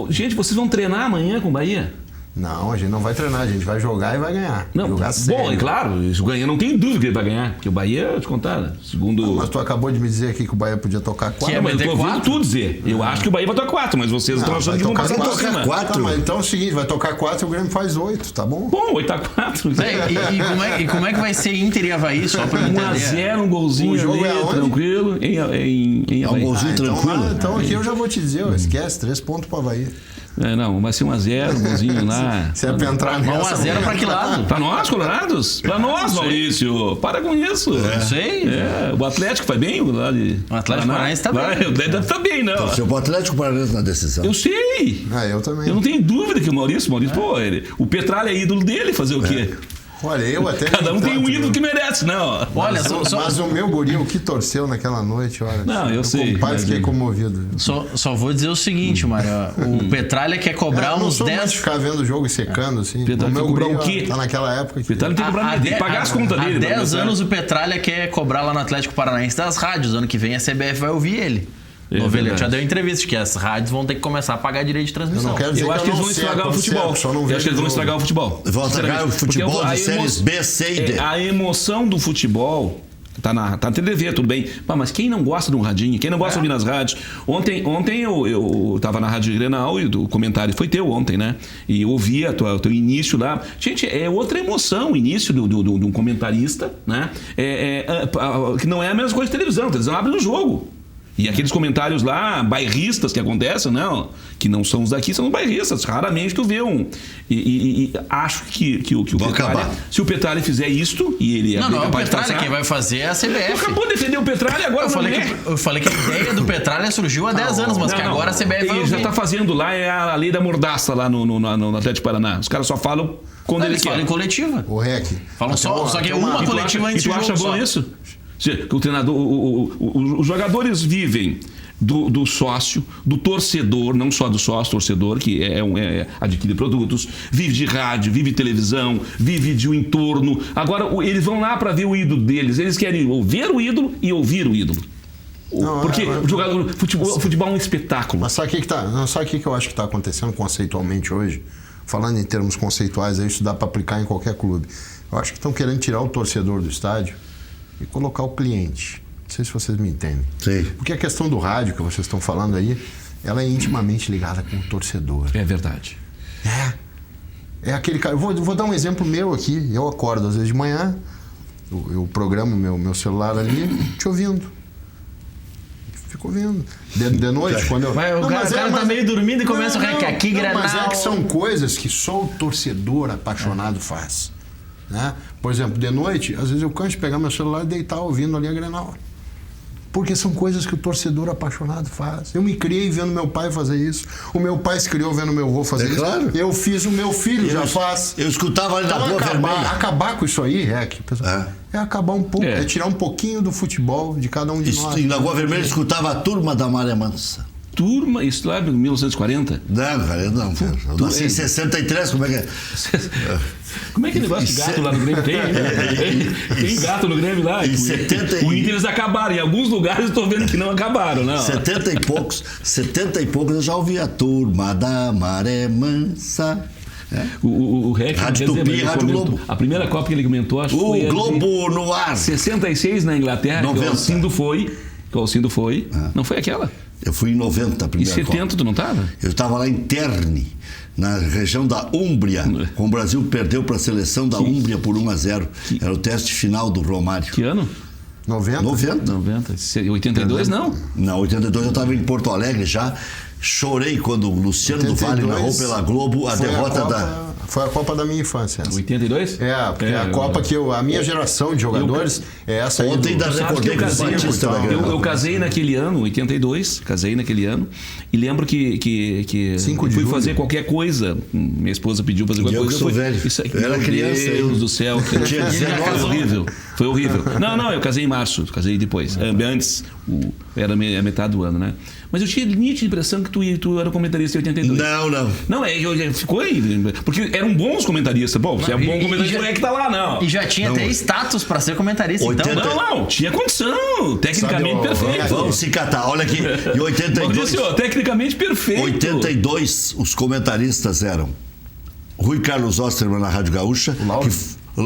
Gente, vocês vão treinar amanhã com o Bahia? Não, a gente não vai treinar, a gente vai jogar e vai ganhar. Não, jogar sério. bom, é claro, isso ganha, não tem dúvida que ele vai ganhar, porque o Bahia, eu te contar, segundo... Mas tu acabou de me dizer aqui que o Bahia podia tocar 4. Mas eu tô ouvindo tu dizer. Eu acho que o Bahia vai tocar 4, mas vocês estão achando que vão passar por cima. 4. Tá, mas então é o seguinte, vai tocar 4 e o Grêmio faz 8, tá bom? Bom, 8-4. E como é que vai ser Inter e Avaí, só pra eu entender? 1-0, um golzinho O jogo ali, é aonde? tranquilo, em É um Avaí. golzinho tranquilo. Então aqui eu já vou te dizer, esquece, 3 pontos pro Havaí. Não, vai ser 1-0, um golzinho lá. Se é pra entrar nessa... 1-0 pra que lado? Pra nós, colorados? Pra nós, Maurício. Para com isso. Não sei. O Atlético vai bem? Lá de... O Atlético Paranaense tá bem. Tá bem, não. Seu Atlético Paranaense na decisão. Eu sei. Eu também. Eu não tenho dúvida que o Maurício, pô, o Petralha é ídolo dele, fazer o quê? Olha, eu até... Cada um tem um ídolo que merece, não. Olha, Mas o meu guri, o que torceu naquela noite, olha... Não, eu sei. Quase fiquei comovido. Só vou dizer o seguinte, Mário. O Petralha quer cobrar Eu não uns sou muito 10... de ficar vendo o jogo e secando, assim. Petralha O meu quer cobrar guri, o quê? tá naquela época que... Petralha tem que cobrar, tem que pagar as contas dele. Há 10 começar. anos o Petralha quer cobrar lá no Atlético Paranaense das rádios. Ano que vem a CBF vai ouvir ele. Novelete já deu entrevista que as rádios vão ter que começar a pagar direito de transmissão. Eu não quero dizer Eu acho que eles vão estragar o futebol. Eu acho que eles vão estragar o futebol. Vão estragar o futebol de séries B, C e D. A emoção do futebol tá na TV, tudo bem. Mas quem não gosta de um radinho, quem não gosta de ouvir nas rádios... Ontem eu tava na Rádio Grenal e o comentário foi teu ontem, né? E eu ouvi o teu início lá. Gente, é outra emoção o início de um comentarista, né? Que não é a mesma coisa de televisão. A televisão abre no jogo. E aqueles comentários lá, bairristas que acontecem, não, que não são os daqui, são os bairristas. Raramente tu vê um. E acho que o Petralha, se o Petralha fizer isto, e ele Não, é o capaz de Petralha, passar, quem vai fazer é a CBF. acabou de defender o Petralha e agora Eu falei que a ideia do Petralha surgiu há 10 anos, mas que agora a CBF vai ele já ouvir. tá fazendo lá, é a lei da mordaça lá no Atlético Paraná. Os caras só falam quando Eles eles falam em querem. coletiva. O REC. Falam só que é uma coletiva antes E tu do acha jogo bom só. isso? O treinador, os jogadores vivem do sócio, do torcedor, não só do sócio, torcedor, que adquire produtos, vive de rádio, vive de televisão, vive de um entorno. Agora, eles vão lá para ver o ídolo deles. Eles querem ver o ídolo e ouvir o ídolo. Porque o jogador, futebol é um espetáculo. Mas sabe o que eu acho que está acontecendo conceitualmente hoje? Falando em termos conceituais, isso dá para aplicar em qualquer clube. Eu acho que estão querendo tirar o torcedor do estádio e colocar o cliente. Não sei se vocês me entendem. Sim. Porque a questão do rádio que vocês estão falando aí, ela é intimamente ligada com o torcedor. É verdade. É aquele cara. Eu vou dar um exemplo meu aqui. Eu acordo às vezes de manhã, eu programo meu celular ali, te ouvindo. Fico ouvindo. De noite, quando eu. O cara tá meio dormindo e começa o REC aqui, Grenal. Mas é que são coisas que só o torcedor apaixonado faz. Né? Por exemplo, de noite, às vezes eu canso de pegar meu celular e deitar ouvindo ali a Grenal. Porque são coisas que o torcedor apaixonado faz. Eu me criei vendo meu pai fazer isso. O meu pai se criou vendo meu avô fazer isso. Claro. Eu fiz, o meu filho já faz. Eu escutava ali na Então Rua Vermelha. acabar com isso aí, é acabar um pouco, É. é tirar um pouquinho do futebol de cada um de nós. E na Rua Vermelha eu escutava a turma da Maré Mansa. Turma, isso lá em 1940. Não, cara, eu não. Eu nasci em 63, como é que é? Como é que negócio de gato lá no Grêmio tem? Tem gato no Grêmio lá. Em 70 O Inter eles acabaram. Em alguns lugares eu estou vendo que não acabaram, não. 70 e poucos eu já ouvi a turma da Maré Mansa. O REC, Rádio quer dizer, Tupi, ele Rádio comentou- Globo. A primeira Copa que ele comentou, acho que O foi a de Globo no ar. 66 na Inglaterra, que 90. o Alcindo foi. Não foi aquela? Eu fui em 90 a Em primeira 70 Copa. tu não estava? Eu estava lá em Terni, na região da Úmbria, quando o Brasil perdeu para a seleção da Úmbria por 1-0. Era o teste final do Romário. Que ano? 90? 90. 90. 82 não? Na 82 eu estava em Porto Alegre já. Chorei quando o Luciano do Vale 82 narrou pela Globo a foi derrota Copa, Foi a Copa da minha infância. Essa. 82? Porque a Copa que a minha geração de jogadores é essa aí. Ontem ainda Sabe que recordei eu com o casei, Batista da Granada. eu casei naquele ano, 82, casei naquele ano, e lembro que 5 de fui julho. fazer qualquer coisa, minha esposa pediu fazer qualquer Eu coisa. que sou velho. Eu era criança, Meu Deus hein? do céu. Eu tinha Foi 19. horrível, foi horrível. Não, eu casei em março, casei depois. Antes, era a metade do ano, né? Mas eu tinha nítida impressão que tu era comentarista em 82. Não. Não, ficou aí, porque eram bons comentaristas. Bom, você é bom comentarista, não é que tá lá, não. E já tinha até status pra ser comentarista, 80. então. Não, tinha condição. Tecnicamente perfeito. Vamos se catar. Olha aqui, em 82. Maurício, tecnicamente perfeito. 82, os comentaristas eram Rui Carlos Osterman na Rádio Gaúcha,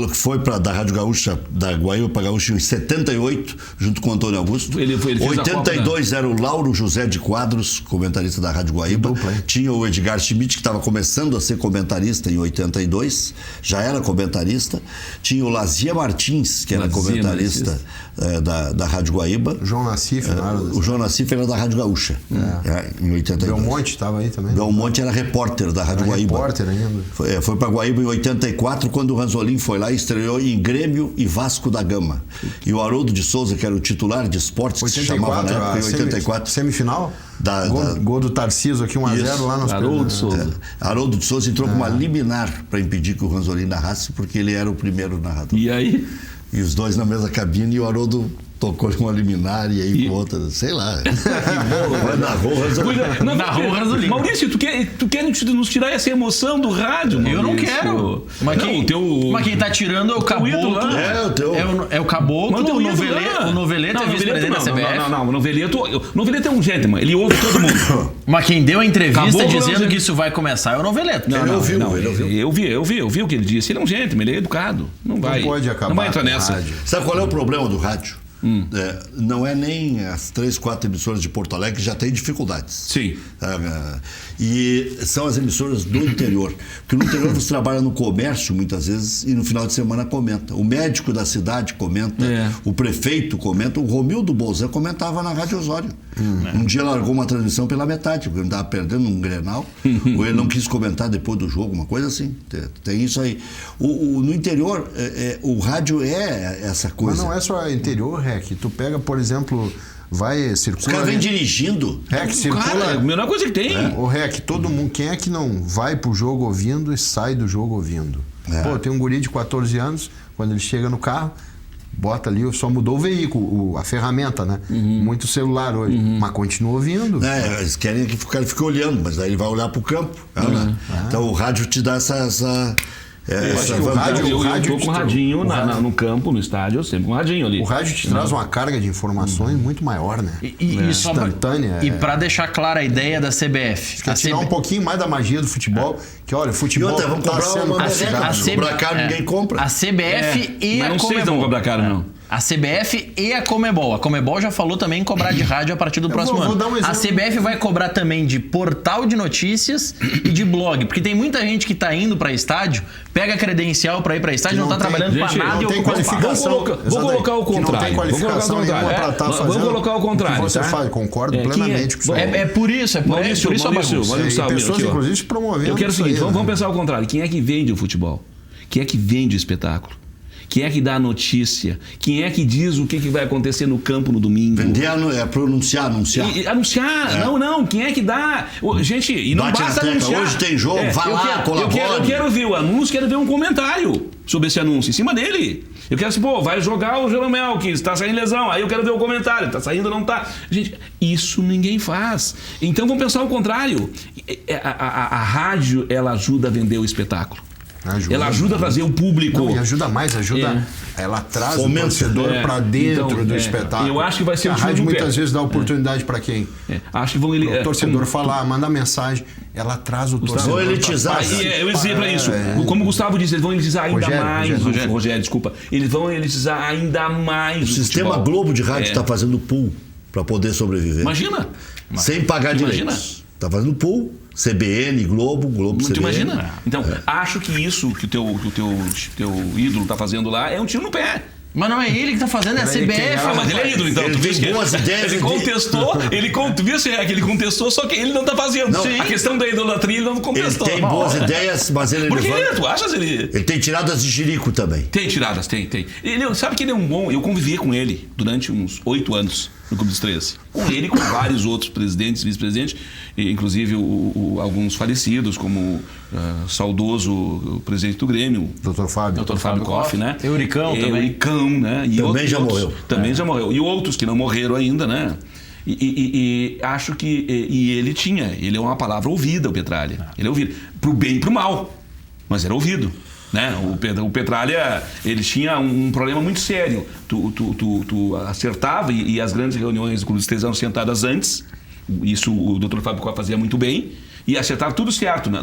que foi da Rádio Gaúcha, da Guaíba para Gaúcha em 78, junto com o Antônio Augusto. Ele fez a 82 era o Lauro José de Quadros, comentarista da Rádio Guaíba. Tinha o Edgar Schmidt, que estava começando a ser comentarista em 82, já era comentarista. Tinha o Lazia Martins, que era comentarista da Rádio Guaíba. João Nassif, O João Nassif era da Rádio Gaúcha, em 82. Belmonte estava aí também. Belmonte era repórter da Rádio Guaíba. Repórter ainda. Foi para Guaíba em 84, quando o Ranzolin foi lá e estreou em Grêmio e Vasco da Gama. E o Haroldo de Souza, que era o titular de esportes, que se chamava na época, em 84. Semifinal? Gol do Tarcísio aqui, 1-0 lá nos Haroldo de Souza. Haroldo de Souza entrou com uma liminar para impedir que o Ranzolin narrasse, porque ele era o primeiro narrador. E aí? E os dois na mesma cabine e o Haroldo tocou com uma liminar e aí com outra, sei lá. Narrou o Ranzolin. Maurício, tu quer nos tirar essa emoção do rádio, Maurício? Eu não quero. Mas quem tá tirando é o Caboclo. É o Caboclo, o Noveleto é vice-presidente da CBF. Não, o Noveleto é um gentleman, ele ouve todo mundo. Mas quem deu a entrevista Caboclo dizendo que isso vai começar é o Noveleto. Ele ouviu. Eu vi o que ele disse. Ele é um gentleman, ele é educado. Não vai pode acabar Não vai entrar com nessa. rádio. Sabe qual é o problema do rádio? não é nem as 3, 4 emissoras de Porto Alegre que já têm dificuldades. Sim. E são as emissoras do interior. Porque no interior você trabalha no comércio muitas vezes e no final de semana comenta. O médico da cidade comenta, o prefeito comenta, o Romildo Bolzan comentava na Rádio Osório. Um dia largou uma transmissão pela metade, porque ele estava perdendo um Grenal, ou ele não quis comentar depois do jogo, uma coisa assim. Tem isso aí. No interior, o rádio é essa coisa. Mas não é só interior, Rec. Tu pega, por exemplo, circula... Os caras vêm dirigindo. Rec, circula... Cara, é a melhor coisa que tem. O Rec, todo mundo... Quem é que não vai pro jogo ouvindo e sai do jogo ouvindo? Pô, tem um guri de 14 anos, quando ele chega no carro, bota ali, só mudou o veículo, a ferramenta, né? Muito celular hoje, mas continua ouvindo. Eles querem que o cara fique olhando, mas daí ele vai olhar pro campo. Então o rádio te dá essa Eu tô com o radinho no campo, no estádio, eu sempre com o radinho ali. O rádio te traz uma carga de informações muito maior, né? Instantânea. E para deixar clara a ideia da CBF. Quer tirar um pouquinho mais da magia do futebol, que olha, o futebol vamos comprar uma cobrar caro, ninguém compra. A CBF e a Comebol. Não sei se vão cobrar caro, não. A CBF e a Comebol. A Comebol já falou também em cobrar de rádio a partir do próximo ano. A CBF vai cobrar também de portal de notícias e de blog. Porque tem muita gente que tá indo para estádio, pega a credencial para ir para estádio, não tá trabalhando para nada e tem qualificação. Vou colocar o contrário. Vamos colocar o contrário. Você faz, concordo plenamente com isso. É por isso, Maurício, pessoas, inclusive, se promovendo. Eu quero o seguinte, vamos pensar ao contrário. Quem é que vende o futebol? Quem é que vende o espetáculo? Quem é que dá a notícia? Quem é que diz o que vai acontecer no campo no domingo? Vender é pronunciar, anunciar. Anunciar, não. Quem é que dá? Gente, e não bate basta anunciar. Hoje tem jogo, vai lá, colabora. Eu quero ver o anúncio, quero ver um comentário sobre esse anúncio, em cima dele. Eu quero assim, vai jogar o Jeromel, que está saindo lesão. Aí eu quero ver o comentário, está saindo ou não está. Gente, isso ninguém faz. Então vamos pensar o contrário. A rádio, ela ajuda a vender o espetáculo. Ela ajuda a trazer o público. Não, e ajuda mais, ela traz o torcedor para dentro do espetáculo. Eu acho que vai ser a rádio muitas vezes dá oportunidade para quem? Acho que vão o torcedor falar, mandar mensagem, ela traz o torcedor. Vão elitizar. Eu ia dizer para isso. Como o Gustavo disse, eles vão elitizar ainda mais. Rogério, desculpa. Eles vão elitizar ainda mais. O sistema Globo de rádio está fazendo pool para poder sobreviver. Imagina. Sem pagar direitos. Está fazendo pool. CBN, Globo CBN. Tu imagina? Então, acho que isso que o teu ídolo tá fazendo lá é um tiro no pé. Mas não é ele que tá fazendo, é a CBF. Mas ele é ídolo, então. Ele tem boas ideias. Ele contestou, tu viu se ele contestou, só que ele não tá fazendo. Não, a questão da idolatria ele não contestou. Ele tem boas ideias, mas ele Por que tu achas ele... Ele tem tiradas de jirico também. Tem tiradas, tem. Sabe que ele é um bom... Eu convivi com ele durante uns 8 anos no Clube dos 13. Com ele e com vários outros presidentes, vice-presidentes, inclusive alguns falecidos, como saudoso presidente do Grêmio, Dr. Fábio Koff, né? Euricão também. Euricão, né? E também já morreu. Também já morreu. E outros que não morreram ainda, né? E acho que... E ele é uma palavra ouvida, o Petralha. Ele é ouvido. Pro bem e pro mal. Mas era ouvido. Né? O Petralha, ele tinha um problema muito sério. Tu acertava, e as grandes reuniões do Clube dos 13 eram sentadas antes. Isso o Dr. Fábio Koff fazia muito bem. E acertava tudo certo, né?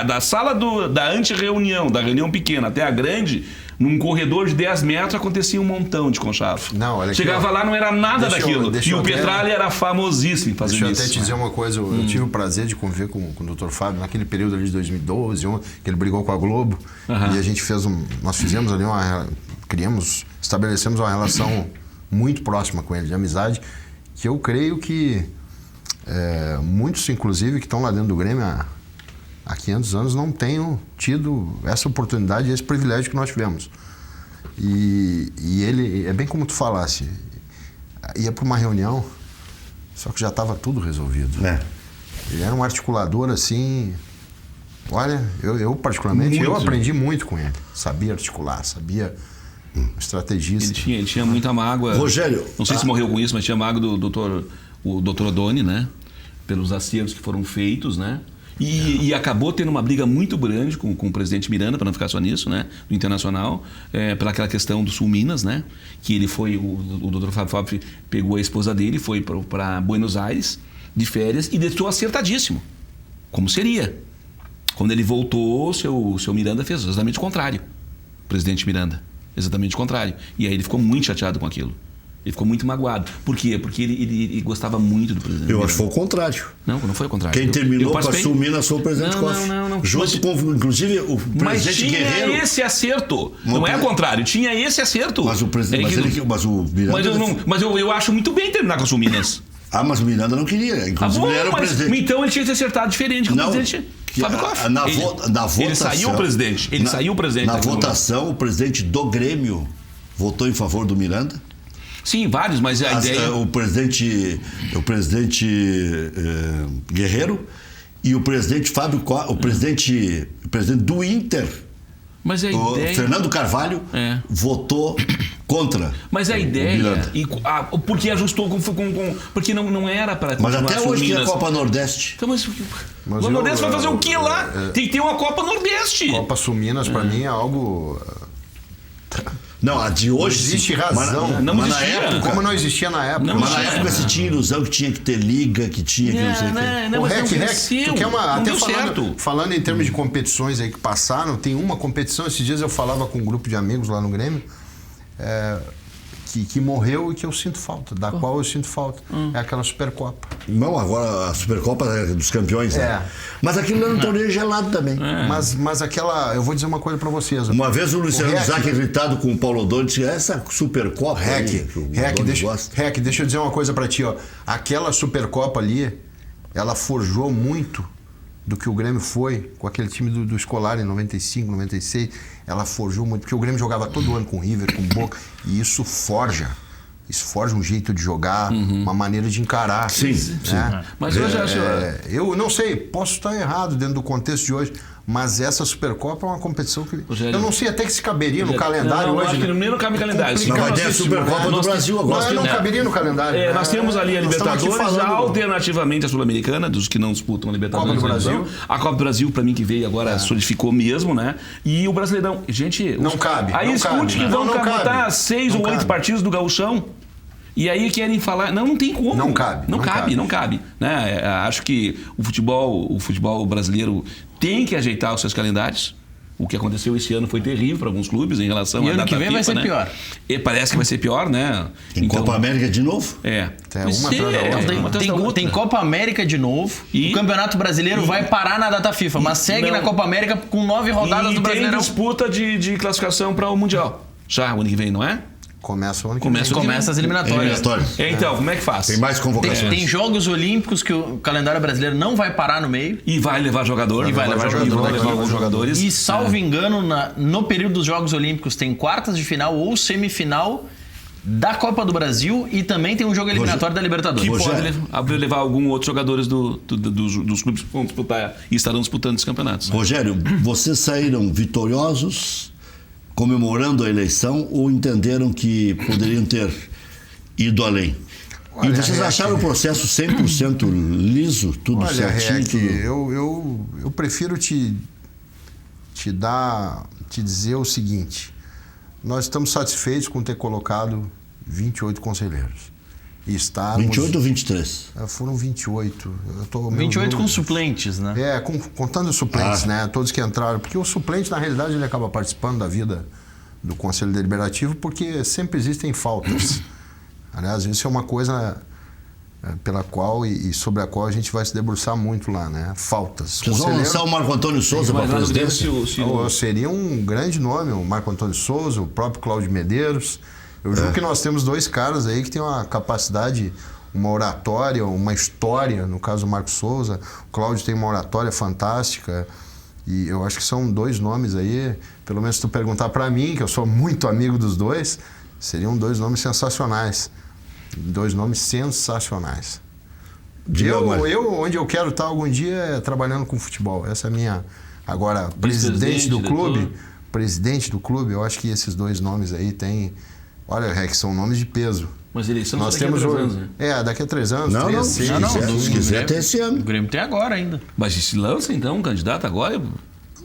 Da sala da ante-reunião, da reunião pequena até a grande, num corredor de 10 metros acontecia um montão de conchavo. Chegava lá, não era nada daquilo. E o Petralha era famosíssimo em fazer isso. Deixa eu até te dizer uma coisa. Eu tive o prazer de conviver com o Dr. Fábio naquele período ali de 2012, que ele brigou com a Globo. E a gente nós fizemos ali estabelecemos uma relação muito próxima com ele, de amizade, que eu creio que muitos, inclusive, que estão lá dentro do Grêmio há 500 anos não tenham tido essa oportunidade e esse privilégio que nós tivemos. E ele, é bem como tu falasse, ia para uma reunião, só que já estava tudo resolvido. Ele era um articulador assim... Olha, eu particularmente, eu aprendi muito com ele. Sabia articular, sabia... estrategista. Ele tinha muita mágoa. Rogério... Não sei se morreu com isso, mas tinha mágoa do doutor Odoni, né? Pelos acertos que foram feitos, né? E acabou tendo uma briga muito grande com o presidente Miranda, para não ficar só nisso, né? Do Internacional, pela aquela questão do Sul Minas, né? Que ele foi, o Dr. Fábio pegou a esposa dele, foi para Buenos Aires de férias e deixou acertadíssimo. Como seria? Quando ele voltou, o seu Miranda fez exatamente o contrário. O presidente Miranda. Exatamente o contrário. E aí ele ficou muito chateado com aquilo. Ele ficou muito magoado. Por quê? Porque ele gostava muito do presidente. Eu acho que foi o contrário. Não foi o contrário. Quem terminou para participei. assumir na sua presidente Koff. Não. Junto com, inclusive, o Mas presidente tinha Guerreiro. esse acerto. Não é o contrário. Tinha esse acerto. Mas o presidente. Mas o Miranda. Mas eu acho muito bem terminar com o Minas. Mas o Miranda não queria. Inclusive, ele era o presidente. Então ele tinha que ter acertado diferente com o presidente Fábio Koff. Na votação. Ele saiu o presidente. Na votação, o presidente do Grêmio votou em favor do Miranda. Sim, vários, mas a ideia... O presidente Guerreiro e o presidente Fábio Koff, o presidente do Inter, mas a o ideia... Fernando Carvalho, votou contra. Mas a ideia... porque ajustou porque não era para... Mas até hoje tem a Copa Nordeste. Então, mas o Nordeste vai fazer o que lá? Tem que ter uma Copa Nordeste. Copa Sul-Minas, para mim, é algo... Não, a de hoje... Não existe razão. Não mas existia. na época, como não existia na época. Mas na época se tinha ilusão que tinha que ter liga, que tinha que não sei o quê. Não, O mas REC, tu quer deu certo. Falando em termos de competições aí que passaram, tem uma competição, esses dias eu falava com um grupo de amigos lá no Grêmio, que morreu e que eu sinto falta, da qual eu sinto falta. É aquela Supercopa. Não, agora a Supercopa dos Campeões, né? Mas aquilo era um torneio gelado também. Mas aquela... Eu vou dizer uma coisa pra vocês. Uma vez o Luciano Zac, irritado com o Paulo Odoni, disse: essa Supercopa Rec, deixa eu dizer uma coisa pra ti, ó. Aquela Supercopa ali, ela forjou muito do que o Grêmio foi com aquele time do Escolar em 95, 96. Ela forjou muito, porque o Grêmio jogava todo ano com o River, com o Boca, e isso forja um jeito de jogar, uma maneira de encarar. Sim, né? Mas eu já acho... Eu não sei, posso estar errado dentro do contexto de hoje, mas essa Supercopa é uma competição que... Rogério, eu não sei até que se caberia no calendário hoje. Acho que nem não cabe calendário. Mas vai ter a Supercopa do Brasil agora. Não caberia no calendário. Nós temos ali a Libertadores, falando... alternativamente a Sul-Americana, dos que não disputam a Libertadores. Copa do Brasil. A Copa do Brasil, pra mim, que veio agora, solidificou mesmo, né? E o Brasileirão. Gente... Não cabe. Aí escute que vão botar 6 ou 8 partidos do Gauchão. E aí querem falar... Não tem como. Não cabe. Não cabe. Né? Acho que o futebol brasileiro tem que ajeitar os seus calendários. O que aconteceu esse ano foi terrível para alguns clubes em relação à data FIFA. E ano que vem vai ser pior. E parece que vai ser pior, né? Tem Copa América de novo? Tem Copa América de novo. O Campeonato Brasileiro vai parar na data FIFA, mas segue na Copa América com 9 rodadas do Brasileirão. E tem disputa de classificação para o Mundial. Já o ano que vem, não é? Começa o ano que vem. Começa as eliminatórias. Então, como é que faz? Tem mais convocações. Tem Jogos Olímpicos que o calendário brasileiro não vai parar no meio. E vai levar jogador. E vai levar alguns jogadores. E, salvo engano, no período dos Jogos Olímpicos tem quartas de final ou semifinal da Copa do Brasil e também tem um jogo eliminatório da Libertadores. Que pode levar alguns outros jogadores dos clubes que vão disputar e estarão disputando esses campeonatos. Rogério, vocês saíram vitoriosos comemorando a eleição ou entenderam que poderiam ter ido além? Olha, e vocês acharam o processo 100% liso, tudo certinho? Eu prefiro te dizer o seguinte: nós estamos satisfeitos com ter colocado 28 conselheiros. E 28 ou 23? Foram 28. 28 com suplentes, né? Contando os suplentes, né? Todos que entraram. Porque o suplente, na realidade, ele acaba participando da vida do Conselho Deliberativo porque sempre existem faltas. Aliás, isso é uma coisa pela qual e sobre a qual a gente vai se debruçar muito lá, né? Faltas. Vocês vão lançar o Marco Antônio Souza para a presidência? Seria um grande nome, o Marco Antônio Souza, o próprio Cláudio Medeiros. Eu digo que nós temos dois caras aí que têm uma capacidade, uma oratória, uma história, no caso do Marco Souza. O Cláudio tem uma oratória fantástica e eu acho que são dois nomes aí, pelo menos se tu perguntar para mim, que eu sou muito amigo dos dois, seriam dois nomes sensacionais. Dois nomes sensacionais. Onde eu quero estar algum dia é trabalhando com futebol. Essa é a minha... Agora, presidente do clube, eu acho que esses dois nomes aí têm... Olha, Rex, são nomes de peso. Mas eleição nós temos daqui a 3 anos, né? Daqui a 3 anos. Se quiser até esse ano. O Grêmio tem agora ainda. Mas se lança então um candidato agora?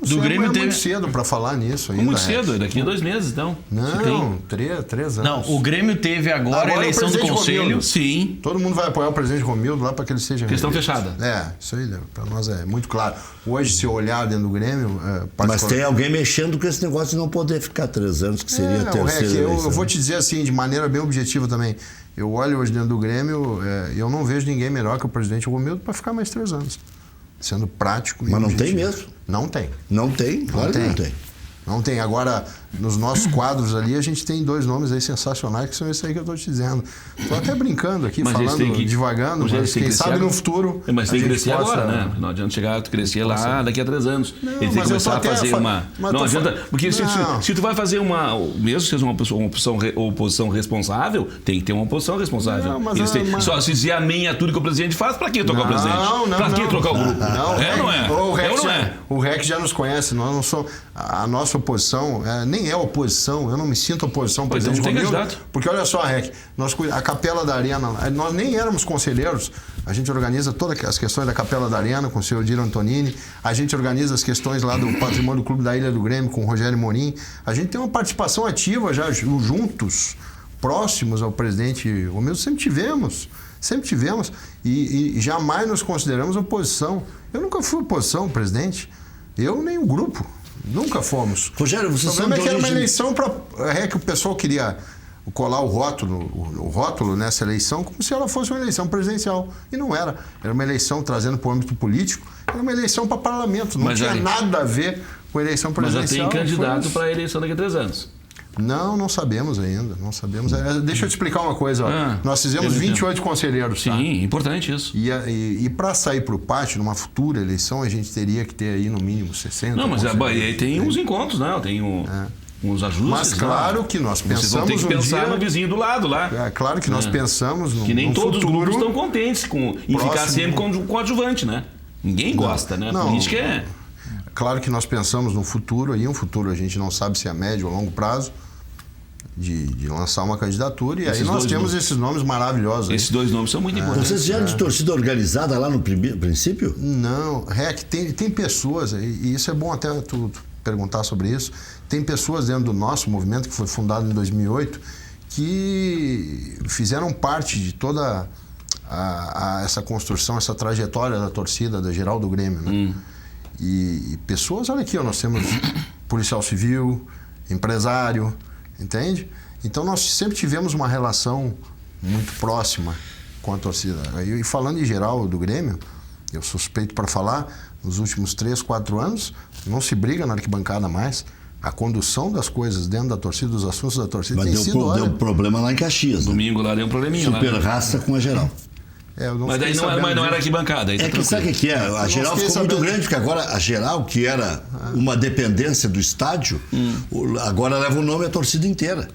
Do Grêmio teve... muito cedo para falar nisso ainda. Muito cedo, daqui a 2 meses, então. Não, 3 anos. Não, o Grêmio teve agora a eleição do Conselho. Romildo. Sim. Todo mundo vai apoiar o presidente Romildo lá para que ele seja... Questão reeleito. fechada. Isso aí para nós é muito claro. Hoje, se eu olhar dentro do Grêmio... Mas tem alguém mexendo com esse negócio de não poder ficar 3 anos, que seria a terceira eleição. Eu vou te dizer assim, de maneira bem objetiva também. Eu olho hoje dentro do Grêmio, eu não vejo ninguém melhor que o presidente Romildo para ficar mais 3 anos. Sendo prático e Mas não objetivo. tem mesmo? Não tem. Não tem? Claro que não tem. Não tem. Agora, nos nossos quadros ali, a gente tem 2 nomes aí sensacionais, que são esses aí que eu estou te dizendo. Estou até brincando aqui, falando, divagando, mas quem sabe no futuro... Mas tem que crescer possa... agora, né? Não adianta chegar a crescer lá daqui a 3 anos. Ele tem que começar a fazer uma... Não adianta... Porque se tu vai fazer uma... Mesmo se seja uma oposição responsável, tem que ter uma oposição responsável. Só se dizer amém a tudo que o presidente faz, para que trocar o presidente? Para que trocar o grupo? É ou não é? O REC já nos conhece, nós não somos... A nossa oposição nem é oposição, eu não me sinto oposição ao presidente Romildo, porque olha só, REC, a Capela da Arena, nós nem éramos conselheiros, a gente organiza todas as questões da Capela da Arena com o senhor Diro Antonini, a gente organiza as questões lá do Patrimônio do Clube da Ilha do Grêmio com o Rogério Morim, a gente tem uma participação ativa já juntos, próximos ao presidente Romildo, sempre tivemos e jamais nos consideramos oposição. Eu nunca fui oposição, presidente, eu nem o grupo. Nunca fomos. Rogério, você sabe. O problema é que era uma eleição para... que o pessoal queria colar o rótulo nessa eleição como se ela fosse uma eleição presidencial. E não era. Era uma eleição trazendo para o âmbito político, era uma eleição para parlamento. Não tinha nada a ver com a eleição presidencial. Mas já tem candidato para a eleição daqui a 3 anos. Não sabemos ainda. Não sabemos. Deixa eu te explicar uma coisa. Nós fizemos 28 conselheiros. Sim, tá? Importante isso. E para sair para o pátio, numa futura eleição, a gente teria que ter aí no mínimo 60. Não, mas aí tem uns encontros, né? Tem uns ajustes. Mas claro que nós pensamos... Vocês vão ter que pensar no vizinho do lado lá. Claro que nós pensamos no que nem todos futuro, os grupos estão contentes em ficar sempre com adjuvante, né? Ninguém gosta, né? A política é... Claro que nós pensamos no futuro, aí um futuro a gente não sabe se é médio ou longo prazo, de lançar uma candidatura, e aí nós temos esses nomes maravilhosos. Esses 2 nomes são muito importantes. Vocês vieram de torcida organizada lá no princípio? Não, REC, tem pessoas, e isso é bom até tu perguntar sobre isso, tem pessoas dentro do nosso movimento, que foi fundado em 2008, que fizeram parte de toda essa construção, essa trajetória da torcida, da geral do Grêmio, né? E pessoas, olha aqui, nós temos policial civil, empresário, entende? Então nós sempre tivemos uma relação muito próxima com a torcida. E falando em geral do Grêmio, eu suspeito para falar, nos últimos 3, 4 anos, não se briga na arquibancada mais. A condução das coisas dentro da torcida, dos assuntos da torcida, tem sido... Deu problema lá em Caxias. Domingo lá deu um probleminha. Super raça com a geral. Mas daí não era arquibancada. É que sabe o que é? A geral ficou muito grande, porque agora a geral, que era uma dependência do estádio, agora leva o nome a torcida inteira,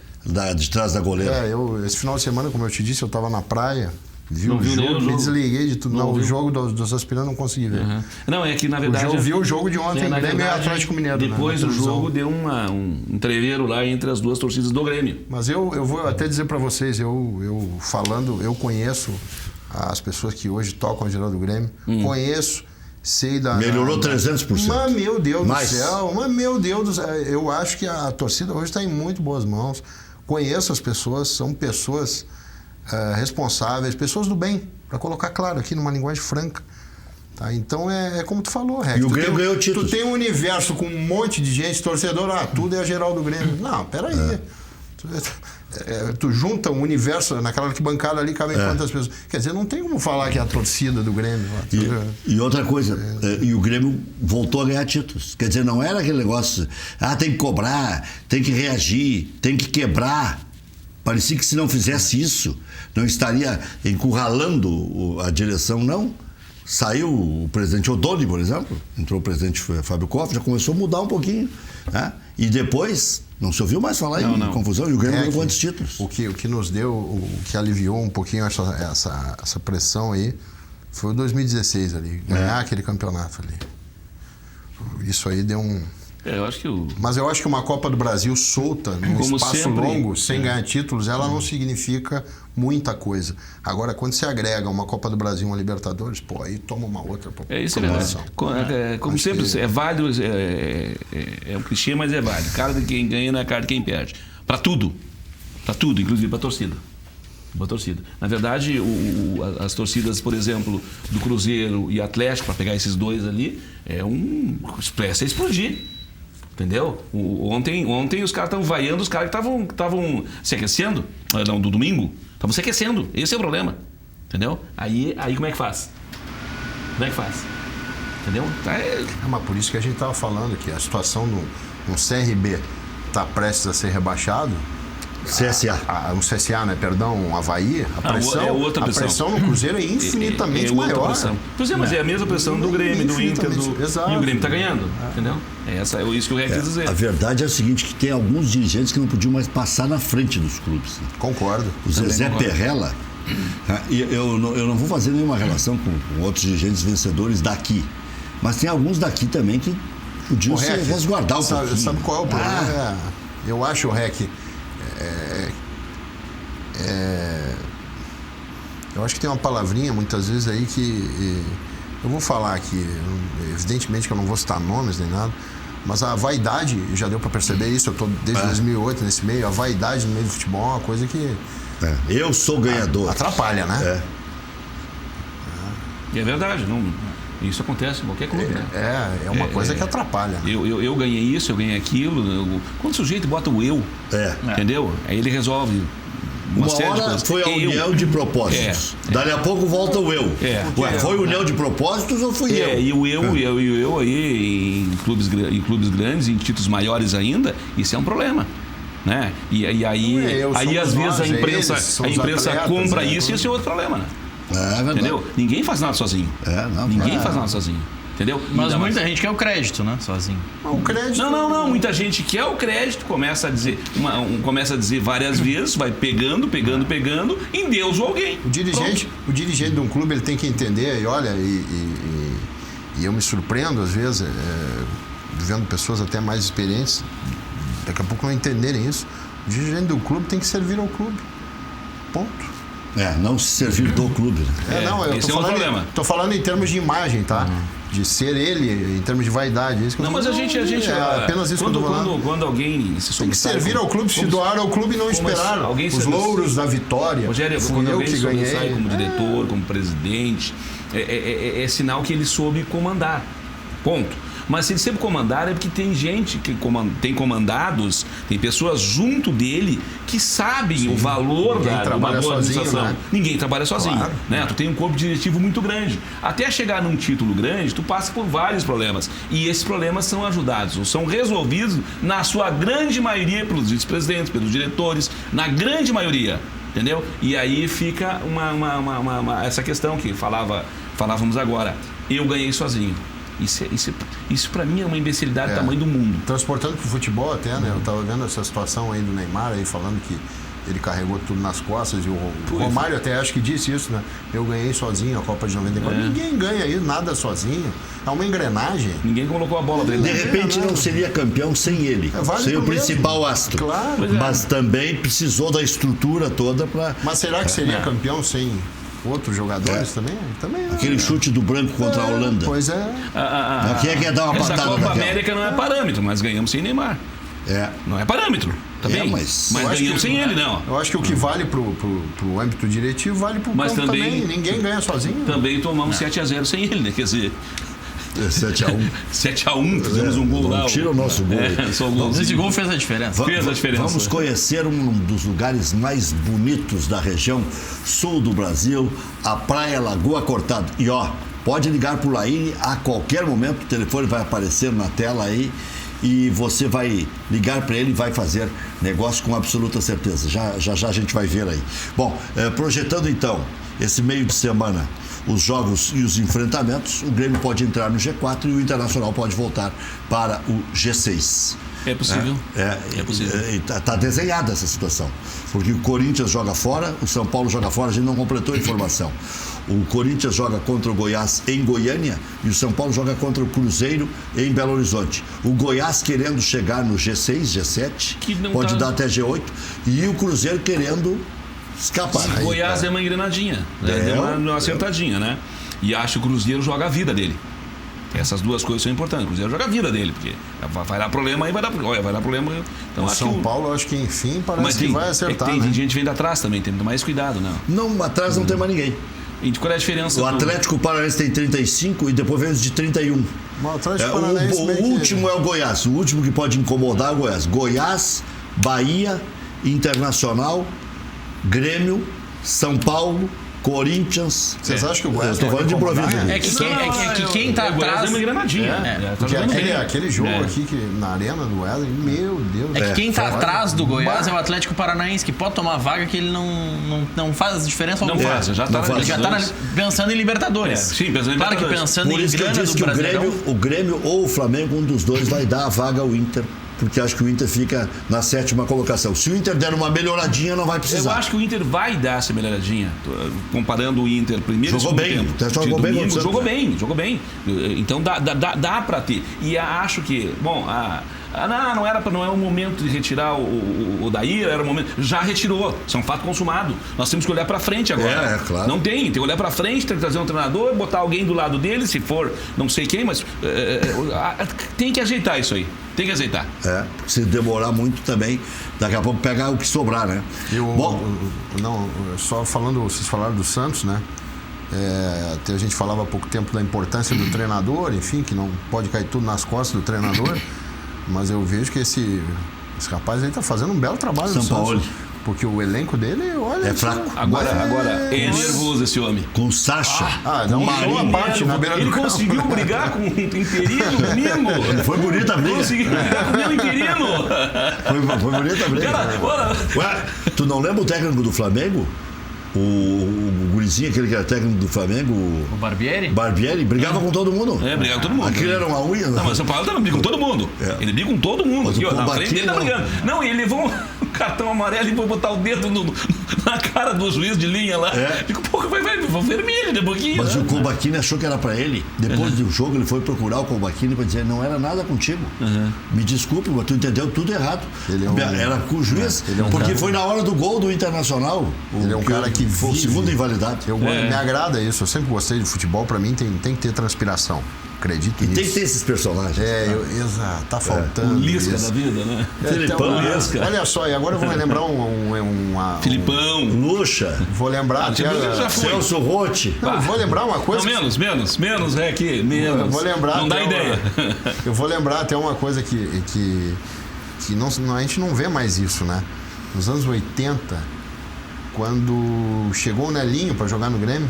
de trás da goleira. Esse final de semana, como eu te disse, eu estava na praia, vi o jogo, me desliguei de tudo. O jogo dos aspirantes não consegui ver. Não, é que na verdade... Eu vi o jogo de ontem, Grêmio e Atlético Mineiro. Depois do jogo deu um entreveiro lá entre as 2 torcidas do Grêmio. Mas eu vou até dizer para vocês, eu conheço as pessoas que hoje tocam a geral do Grêmio, conheço, sei da... Melhorou 300%. Mas, meu Deus do céu, eu acho que a torcida hoje está em muito boas mãos. Conheço as pessoas, são pessoas responsáveis, pessoas do bem, para colocar claro aqui numa linguagem franca. Tá? Então é como tu falou, Rex. E o Grêmio ganhou títulos. Tu tem um universo com um monte de gente, torcedor, tudo é a geral do Grêmio. Não, peraí. Tu junta um universo, naquela arquibancada ali cabem quantas pessoas. Quer dizer, não tem como falar que é a torcida do Grêmio. E outra coisa, e o Grêmio voltou a ganhar títulos. Quer dizer, não era aquele negócio, tem que cobrar, tem que reagir, tem que quebrar. Parecia que se não fizesse isso, não estaria encurralando a direção, não. Saiu o presidente Odoni, por exemplo, entrou o presidente Fábio Koff, já começou a mudar um pouquinho. Né? E depois, não se ouviu mais falar em confusão, e o Grêmio ganhou quantos títulos? O que nos deu, o que aliviou um pouquinho essa pressão aí, foi o 2016 ali, ganhar aquele campeonato ali. Isso aí deu Eu acho que Mas eu acho que uma Copa do Brasil solta, num Como espaço sempre, longo, sem ganhar títulos, ela não significa muita coisa. Agora, quando você agrega uma Copa do Brasil e uma Libertadores, pô, aí toma uma outra isso é verdade. Como Acho sempre, que- é válido, é um clichê, mas é válido. Cara de quem ganha não é cara de quem perde. Para tudo, inclusive para a torcida. Pra torcida. Na verdade, as torcidas, por exemplo, do Cruzeiro e Atlético, para pegar esses dois ali, expressa explodir. Entendeu? Ontem os caras estavam vaiando, os caras que estavam se aquecendo, não, do domingo, estavam se aquecendo. Esse é o problema. Entendeu? Aí como é que faz? Entendeu? Mas por isso que a gente estava falando que a situação no CRB está prestes a ser rebaixado. CSA. O CSA, né? Perdão, o Havaí, a pressão no Cruzeiro é infinitamente outra maior. Pressão. Pois é, mas é a mesma pressão do Grêmio, do Inter, Exato. e o Grêmio está ganhando. Entendeu? É isso que o Rec quis dizer. A verdade é o seguinte, que tem alguns dirigentes que não podiam mais passar na frente dos clubes. Né? Concordo. O Zezé Perrella, e eu não vou fazer nenhuma relação com outros dirigentes vencedores daqui, mas tem alguns daqui também que podiam se resguardar um pouquinho. Sabe qual é o problema? Eu acho, Rec, eu acho que tem uma palavrinha muitas vezes aí que eu vou falar aqui, evidentemente que eu não vou citar nomes nem nada, mas a vaidade, já deu para perceber isso, eu estou desde 2008 nesse meio, a vaidade no meio do futebol é uma coisa que eu sou ganhador. Atrapalha, né? E é verdade, isso acontece em qualquer clube, né? É uma coisa que atrapalha. Né? Eu ganhei isso, eu ganhei aquilo. Quando o sujeito bota o eu, entendeu? Aí ele resolve uma série de coisas. Foi a união de propósitos. Dali a pouco volta o eu. Foi união de propósitos ou fui eu? E o eu aí em clubes grandes, em títulos maiores ainda, isso é um problema. Né? E aí às vezes a imprensa compra isso e esse é outro problema, né? Entendeu? Ninguém faz nada sozinho. Ninguém faz nada sozinho. Entendeu? Mas muita gente quer o crédito, né? Sozinho. O crédito... Não. Muita gente quer o crédito, começa a dizer várias vezes, vai pegando, em Deus ou alguém. O dirigente de um clube, ele tem que entender, e olha, e eu me surpreendo às vezes, vendo pessoas até mais experientes, daqui a pouco não entenderem isso. O dirigente do clube tem que servir ao clube. Ponto. Não se servir do clube. Eu tô falando em termos de imagem, tá? De ser ele, em termos de vaidade. Isso que mas a gente apenas isso que eu tô falando. Quando alguém se tem que servir ao clube, se doar ao clube e não esperar os louros da vitória. Rogério, Fui quando eu alguém que se ganhei. sobressai como diretor, como presidente, é sinal que ele soube comandar. Ponto. Mas se ele sempre comandar é porque tem gente que tem comandados, tem pessoas junto dele que sabem o valor de uma boa administração. Né? Ninguém trabalha sozinho. Claro. Né? Tu tem um corpo diretivo muito grande. Até chegar num título grande, tu passa por vários problemas. E esses problemas são ajudados, ou são resolvidos, na sua grande maioria, pelos vice-presidentes, pelos diretores, na grande maioria. Entendeu? E aí fica essa questão que falávamos agora. Eu ganhei sozinho. Isso pra mim é uma imbecilidade do tamanho do mundo. Transportando pro futebol até, né? Eu tava vendo essa situação aí do Neymar aí falando que ele carregou tudo nas costas e o Romário até acho que disse isso, né? Eu ganhei sozinho a Copa de 94. Ninguém ganha isso, nada sozinho. É uma engrenagem. Ninguém colocou a bola dele. De repente não seria campeão sem ele, sem o principal astro. Claro. Mas também precisou da estrutura toda para. Mas será que seria campeão sem outros jogadores também? Também não. Aquele chute do branco contra a Holanda. Pois é. Quem é que ia dar uma essa patada Copa daquela? América não é parâmetro, mas ganhamos sem Neymar. Não é parâmetro. Também. Mas ganhamos sem ele, não. Eu acho que o que vale pro âmbito diretivo vale pro campo também. Ninguém ganha sozinho. Também tomamos 7-0 sem ele, né? Quer dizer... 7-1. 7-1, fizemos um gol lá. Tira o nosso gol. Esse gol fez a diferença. Vamos conhecer um dos lugares mais bonitos da região sul do Brasil, a Praia Lagoa Cortada. E pode ligar pro Laine a qualquer momento, o telefone vai aparecer na tela aí e você vai ligar para ele e vai fazer negócio com absoluta certeza. Já a gente vai ver aí. Bom, projetando então esse meio de semana os jogos e os enfrentamentos, o Grêmio pode entrar no G4 e o Internacional pode voltar para o G6. É possível. É possível. Está desenhada essa situação. Porque o Corinthians joga fora, o São Paulo joga fora, a gente não completou a informação. O Corinthians joga contra o Goiás em Goiânia e o São Paulo joga contra o Cruzeiro em Belo Horizonte. O Goiás querendo chegar no G6, G7, pode dar até G8, e o Cruzeiro querendo escapar. O Goiás é uma engrenadinha, deu uma acertadinha, né? E acho que o Cruzeiro joga a vida dele. Essas duas coisas são importantes. O Cruzeiro joga a vida dele, porque vai dar problema aí, vai dar problema. Então, o São Paulo, eu acho que enfim, parece que vai acertar. Tem gente vindo atrás também, tem mais cuidado, né? Não, atrás não tem mais ninguém. E qual é a diferença? O Atlético Paranaense tem 35 e depois vem os de 31. O último é o Goiás. O último que pode incomodar é o Goiás. Goiás, Bahia, Internacional, Grêmio, São Paulo, Corinthians. Vocês acham que o Goiás tô falando de improviso? Quem tá atrás é uma engrenadinha. Aquele jogo aqui na arena do Wesley, meu Deus. É que quem tá atrás do Goiás é o Atlético Paranaense, que pode tomar vaga que ele não faz diferença alguma. Não faz, já tá pensando em Libertadores. Sim, pensando em Claro Libertadores. que pensando Por em isso que eu grana disse do que Brasileirão. o Grêmio ou o Flamengo, um dos dois vai dar a vaga ao Inter. Porque acho que o Inter fica na 7ª colocação. Se o Inter der uma melhoradinha, não vai precisar. Eu acho que o Inter vai dar essa melhoradinha. Comparando o Inter primeiro e segundo tempo. Jogou bem. Então dá pra ter. E acho que, não é o momento de retirar o Daíra, era o momento. Já retirou. Isso é um fato consumado. Nós temos que olhar pra frente agora. Claro. Não tem que olhar pra frente, tem que trazer um treinador, botar alguém do lado dele, se for não sei quem, mas tem que ajeitar isso aí. Tem que ajeitar. Se demorar muito também, daqui a pouco pega o que sobrar, né? Só falando, vocês falaram do Santos, né? A gente falava há pouco tempo da importância do treinador, enfim, que não pode cair tudo nas costas do treinador, mas eu vejo que esse rapaz aí tá fazendo um belo trabalho no Santos. Porque o elenco dele, olha... É fraco. Agora é nervoso esse homem. Com o Sacha. Não matou a parte na beira do campo. Ele conseguiu brigar com o interino comigo. Foi bonita a briga. Conseguiu brigar com o meu interino. Foi bonita a briga. Ué, tu não lembra o técnico do Flamengo? O gurizinho, aquele que era técnico do Flamengo. O Barbieri? Barbieri, brigava com todo mundo. Brigava com todo mundo. Aquilo era uma unha. Não, mas o São Paulo também briga com todo mundo. Ele briga com todo mundo. Mas aqui, o na frente dele tá não. brigando. Não, ele levou um cartão amarelo e foi botar o dedo na cara do juiz de linha lá. Fico, vai vermelho de pouquinho. Mas o Colbachini achou que era pra ele. Depois do jogo, ele foi procurar o Colbachini pra dizer: não era nada contigo. Me desculpe, mas tu entendeu tudo errado. Era com o juiz. Porque foi na hora do gol do Internacional. Ele é um cara que foi o segundo invalidado. Me agrada isso. Eu sempre gostei de futebol. Pra mim tem que ter transpiração. Acredito nisso. Tem que ter esses personagens. Exato. Tá faltando. O Lisca da vida, né? Filipão, Lisca. Olha só, e agora eu vou lembrar Filipão. Lucha. Vou lembrar. Celso Rotti. Não, vou lembrar uma coisa. Não, menos, menos. Eu vou lembrar. Não dá ideia. Eu vou lembrar até uma coisa que a gente não vê mais isso, né? Nos anos 80, quando chegou o Nelinho para jogar no Grêmio,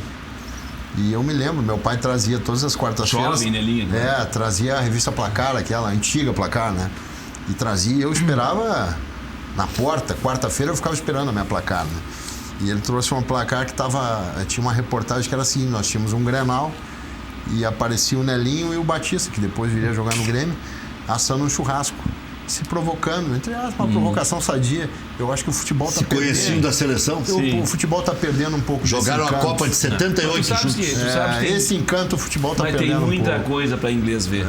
e eu me lembro, meu pai trazia todas as quartas-feiras. Jovem Nelinho, né? Trazia a revista Placar, aquela antiga Placar, né? E trazia, eu esperava na porta, quarta-feira eu ficava esperando a minha Placar, né? E ele trouxe uma Placar que tinha uma reportagem que era assim: nós tínhamos um Grenal e aparecia o Nelinho e o Batista, que depois viria jogar no Grêmio, assando um churrasco, se provocando, entre aspas, uma provocação sadia. Eu acho que o futebol está perdendo. Se conheciam da seleção? O futebol está perdendo um pouco. Jogaram a Copa de 78 juntos. Esse encanto o futebol está perdendo. Mas tem muita coisa para inglês ver.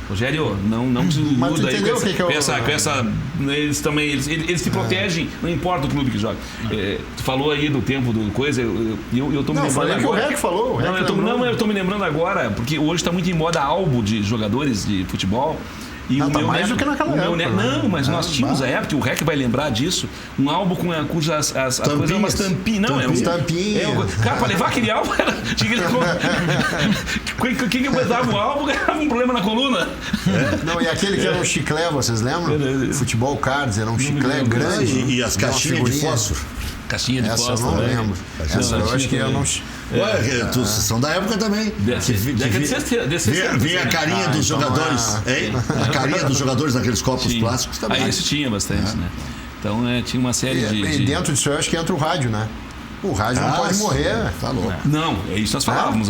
Rogério, não se muda aí com essa. Eles também eles se protegem, não importa o clube que joga. Tu falou aí do tempo do coisa, eu tô me lembrando falei agora. Que o Rec falou. Eu tô me lembrando agora, porque hoje está muito em moda álbum de jogadores de futebol. E tá mais do que naquela época. Não, mas nós tínhamos a época, o Rec vai lembrar disso, um álbum cujas as coisas eram umas tampinhas. Não, cara, pra levar aquele álbum, quem botava o álbum ganhava um problema na coluna. Não, e aquele que era um chiclé, vocês lembram? Futebol Cards, era um chiclé grande. E as caixinhas de fósforo. Caixinha de fósforo. Essa eu não lembro. Essa eu acho que eu não... são da época também. Vinha a carinha dos jogadores. A carinha dos jogadores naqueles copos plásticos também. Isso tinha bastante, né? Então tinha uma série de. E dentro disso eu acho que entra o rádio, né? O rádio não pode morrer. Tá louco. Não, é isso que nós falávamos.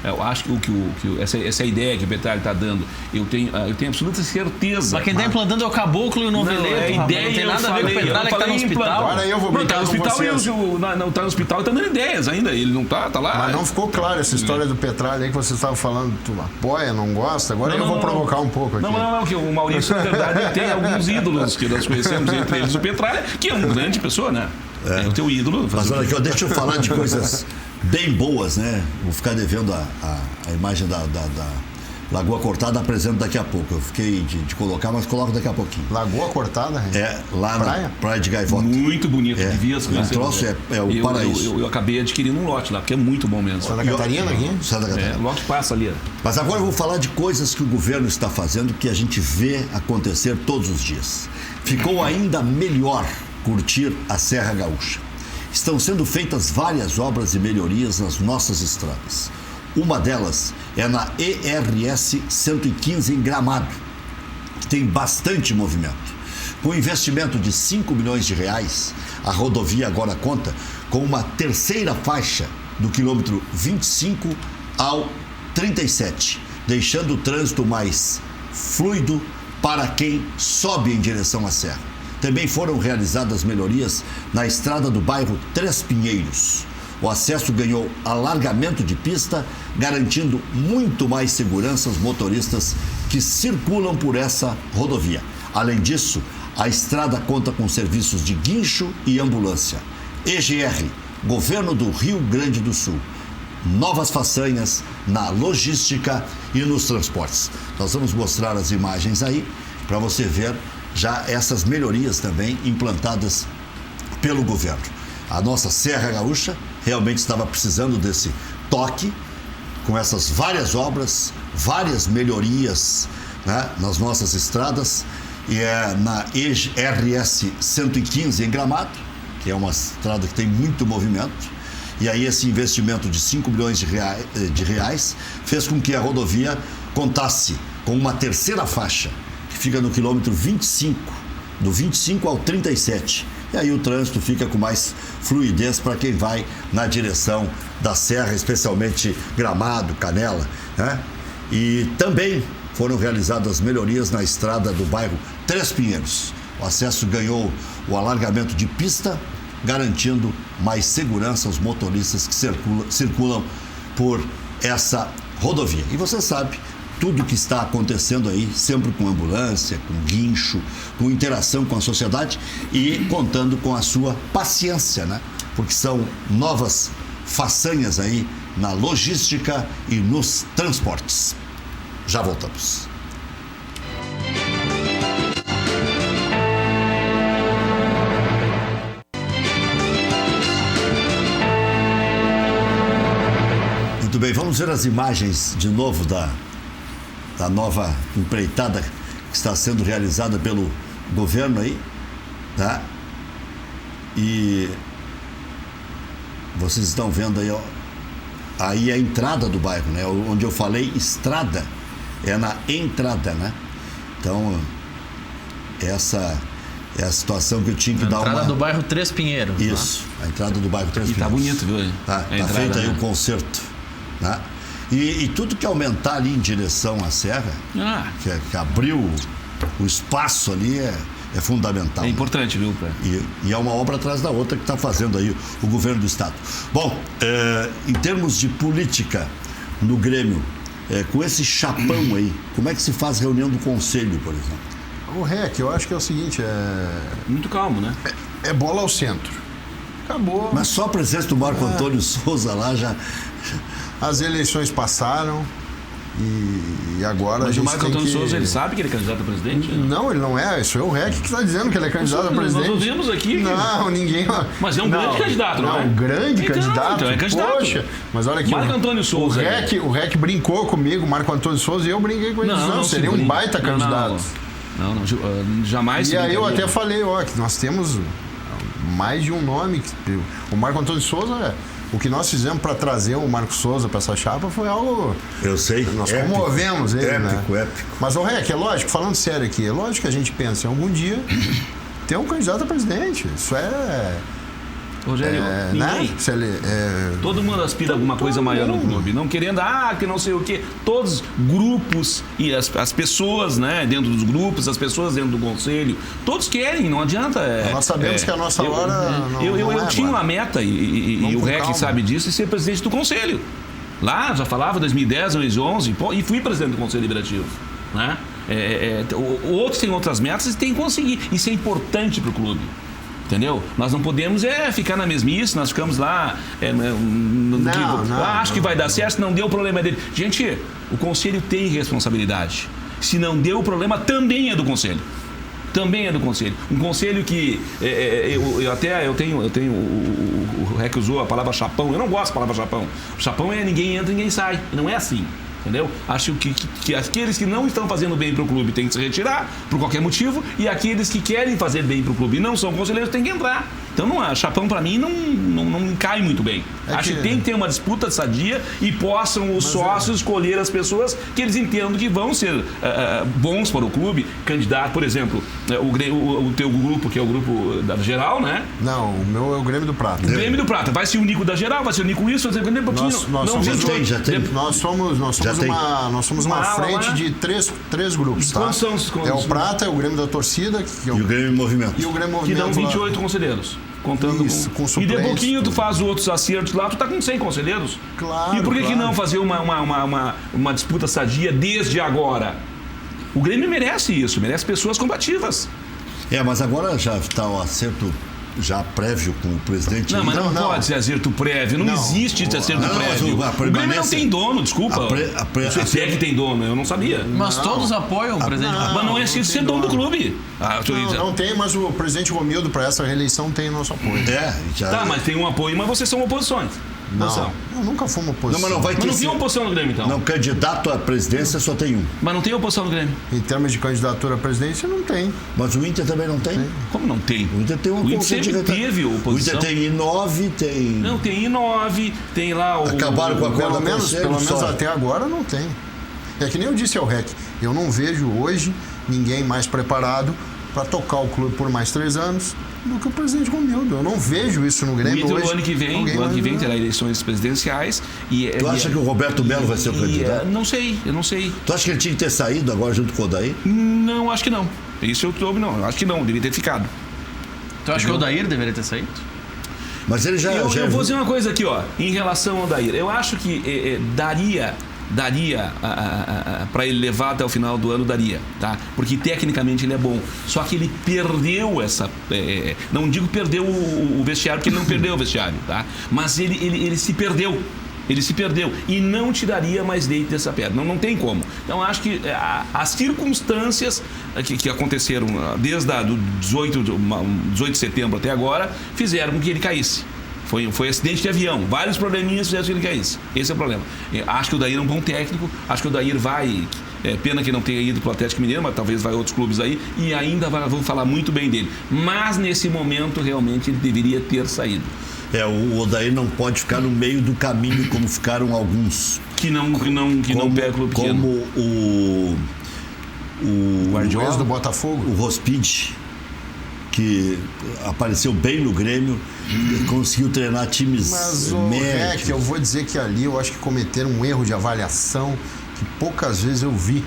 Eu acho que essa ideia que o Petralha está dando, eu tenho absoluta certeza. Mas quem está implantando é o caboclo e o noveleto. Não tem nada a ver com o Petralha que está no hospital. Agora eu vou brincar com vocês. Não está no hospital e está dando ideias ainda. Ele não tá lá. Mas não ficou claro essa história do Petralha aí que você estava falando. Tu apoia, não gosta? Agora eu vou provocar um pouco aqui. Não, que o Maurício, na verdade, tem alguns ídolos que nós conhecemos, entre eles o Petralha, que é uma grande pessoa, né? É o teu ídolo. Mas olha aqui, deixa eu falar de coisas bem boas, né? Vou ficar devendo a imagem da Lagoa Cortada, apresento daqui a pouco. Eu fiquei de colocar, mas coloco daqui a pouquinho. Lagoa Cortada? Lá na Praia de Gaivota. Muito bonito, devia se conhecer. O troço é o paraíso. Eu acabei adquirindo um lote lá, porque é muito bom mesmo. Santa Catarina aqui? Santa Catarina. O lote passa ali. Mas agora eu vou falar de coisas que o governo está fazendo que a gente vê acontecer todos os dias. Ficou ainda melhor curtir a Serra Gaúcha. Estão sendo feitas várias obras e melhorias nas nossas estradas. Uma delas é na ERS 115 em Gramado, que tem bastante movimento. Com investimento de 5 milhões de reais, a rodovia agora conta com uma terceira faixa do quilômetro 25 ao 37, deixando o trânsito mais fluido para quem sobe em direção à serra. Também foram realizadas melhorias na estrada do bairro Três Pinheiros. O acesso ganhou alargamento de pista, garantindo muito mais segurança aos motoristas que circulam por essa rodovia. Além disso, a estrada conta com serviços de guincho e ambulância. EGR, Governo do Rio Grande do Sul. Novas façanhas na logística e nos transportes. Nós vamos mostrar as imagens aí para você ver já essas melhorias também implantadas pelo governo. A nossa Serra Gaúcha realmente estava precisando desse toque, com essas várias obras, várias melhorias, né, nas nossas estradas, e é na ERS 115 em Gramado, que é uma estrada que tem muito movimento, e aí esse investimento de 5 milhões de reais fez com que a rodovia contasse com uma terceira faixa, que fica no quilômetro 25, do 25 ao 37. E aí o trânsito fica com mais fluidez para quem vai na direção da serra, especialmente Gramado, Canela, né? E também foram realizadas melhorias na estrada do bairro Três Pinheiros. O acesso ganhou o alargamento de pista, garantindo mais segurança aos motoristas que circulam por essa rodovia. E você sabe, tudo que está acontecendo aí, sempre com ambulância, com guincho, com interação com a sociedade e contando com a sua paciência, né? Porque são novas façanhas aí na logística e nos transportes. Já voltamos. Muito bem, vamos ver as imagens de novo da nova empreitada que está sendo realizada pelo governo aí, tá? E vocês estão vendo aí, ó, aí a entrada do bairro, né? Onde eu falei estrada, é na entrada, né? Então, essa é a situação que eu tinha que dar uma... A entrada do bairro Três Pinheiros. Isso, a entrada do bairro Três Pinheiros. E tá bonito, viu? Tá feito aí o concerto, né? E tudo que aumentar ali em direção à serra, que abriu o espaço ali, é fundamental. É importante, viu, Pé? E é uma obra atrás da outra que está fazendo aí o governo do estado. Bom, em termos de política no Grêmio, com esse chapão aí, como é que se faz reunião do conselho, por exemplo? O REC, eu acho que é o seguinte, muito calmo, né? É bola ao centro. Acabou. Mas só a presença do Marco Antônio Souza lá já... As eleições passaram e agora mas a gente o Marco Antônio Souza, ele sabe que ele é candidato a presidente? Não, ele não é. Isso é o REC que está dizendo que ele é candidato a presidente. Nós ouvimos aqui. Não, ninguém... Mas é um grande candidato, não é? Um grande candidato. Então é candidato. Poxa, mas olha aqui... Marco Antônio Souza. O REC brincou comigo, Marco Antônio Souza, e eu brinquei com ele. Não, seria um baita candidato. Não, jamais. E aí eu até falei, que nós temos mais de um nome. O Marco Antônio Souza... O que nós fizemos para trazer o Marco Souza para essa chapa foi algo... Eu sei. Nós comovemos ele, épico, né? Épico. Mas, REC, é lógico, falando sério aqui, é lógico que a gente pensa em algum dia ter um candidato a presidente. Isso é Rogério, ninguém. Todo mundo aspira a alguma coisa maior no clube. Não querendo, que não sei o quê. Todos grupos e as pessoas, né, dentro dos grupos, as pessoas dentro do conselho, todos querem, não adianta. Nós sabemos que a nossa hora eu tinha uma meta, e o REC sabe disso, de ser presidente do conselho. Lá, já falava 2010, 2011, e fui presidente do Conselho Deliberativo. Né? Outros têm outras metas e têm que conseguir. Isso é importante para o clube. Entendeu? Nós não podemos ficar na mesmice, nós ficamos lá. Acho que vai dar certo, se não deu, o problema é dele. Gente, o conselho tem responsabilidade. Se não deu, o problema também é do conselho. Também é do conselho. Um conselho que eu tenho o REC usou a palavra chapão. Eu não gosto da palavra chapão. O chapão é ninguém entra, ninguém sai. Não é assim. Entendeu? Acho que aqueles que não estão fazendo bem para o clube têm que se retirar por qualquer motivo, e aqueles que querem fazer bem para o clube e não são conselheiros têm que entrar. Então, chapão para mim não cai muito bem. Acho que tem que ter uma disputa sadia e possam os sócios escolher as pessoas que eles entendam que vão ser bons para o clube. Candidato, por exemplo, o teu grupo, que é o grupo da geral, né? Não, o meu é o Grêmio do Prata. O Grêmio do Prata. Vai ser o Nico da geral, vai ser o Nico isso, vai ser o Grêmio pouquinho. Nós somos uma frente de três grupos, tá? É o Prata, é o Grêmio da Torcida e o Grêmio Movimento. Que dão 28 conselheiros. Contando isso, com e de pouquinho tu faz outros acertos lá, tu tá com 100 conselheiros. Claro. E por que não fazer uma disputa sadia desde agora? O Grêmio merece isso, merece pessoas combativas. Mas agora já está o acerto já prévio com o presidente. Não, mas não pode ser acerto prévio. Não existe acerto prévio. O Grêmio não tem dono, desculpa. Se é que tem dono, eu não sabia. Mas todos apoiam o presidente. Mas não é ser dono do clube. Não tem, mas o presidente Romildo para essa reeleição tem nosso apoio. Tá, mas tem um apoio, mas vocês são oposições. Não, nunca fomos oposição. Mas não tem oposição no Grêmio, então? Não, candidato à presidência só tem um. Mas não tem oposição no Grêmio? Em termos de candidatura à presidência, não tem. Mas o Inter também não tem? Como não tem? O Inter tem uma oposição. O Inter sempre teve oposição. O Inter tem I9, tem... Não, tem I9, tem lá o... Acabaram com a pelo menos até agora não tem. É que nem eu disse ao REC, eu não vejo hoje ninguém mais preparado para tocar o clube por mais 3 anos do que o presidente Romildo. Eu não vejo isso no Grêmio hoje. O ano que vem terá eleições presidenciais. Tu acha que o Roberto Melo vai ser o candidato? Eu não sei. Tu acha que ele tinha que ter saído agora junto com o Odair? Não, acho que não. Isso eu soube, não. Acho que não, deveria ter ficado. Tu acha que o Odair deveria ter saído? Mas ele já... Eu vou dizer uma coisa aqui, em relação ao Odair. Eu acho que daria para ele levar até o final do ano, tá? Porque tecnicamente ele é bom, só que ele perdeu não digo perdeu o vestiário, porque ele não perdeu o vestiário, tá? Mas ele se perdeu. Ele se perdeu e não tiraria mais leite dessa pedra. Não tem como. Então, acho que as circunstâncias que aconteceram desde do 18 de setembro até agora fizeram com que ele caísse. Foi acidente de avião. Vários probleminhas fizeram que ele caísse. Esse é o problema. Acho que o Odair é um bom técnico. Acho que o Odair vai... pena que não tenha ido para o Atlético Mineiro, mas talvez vai a outros clubes aí. E ainda vão falar muito bem dele. Mas, nesse momento, realmente, ele deveria ter saído. O Odair não pode ficar no meio do caminho, como ficaram alguns. Que não pega o clube pequeno. Como o Guardiola do Botafogo. O Rospide, que apareceu bem no Grêmio, conseguiu treinar times médios. Eu vou dizer que ali eu acho que cometeram um erro de avaliação que poucas vezes eu vi.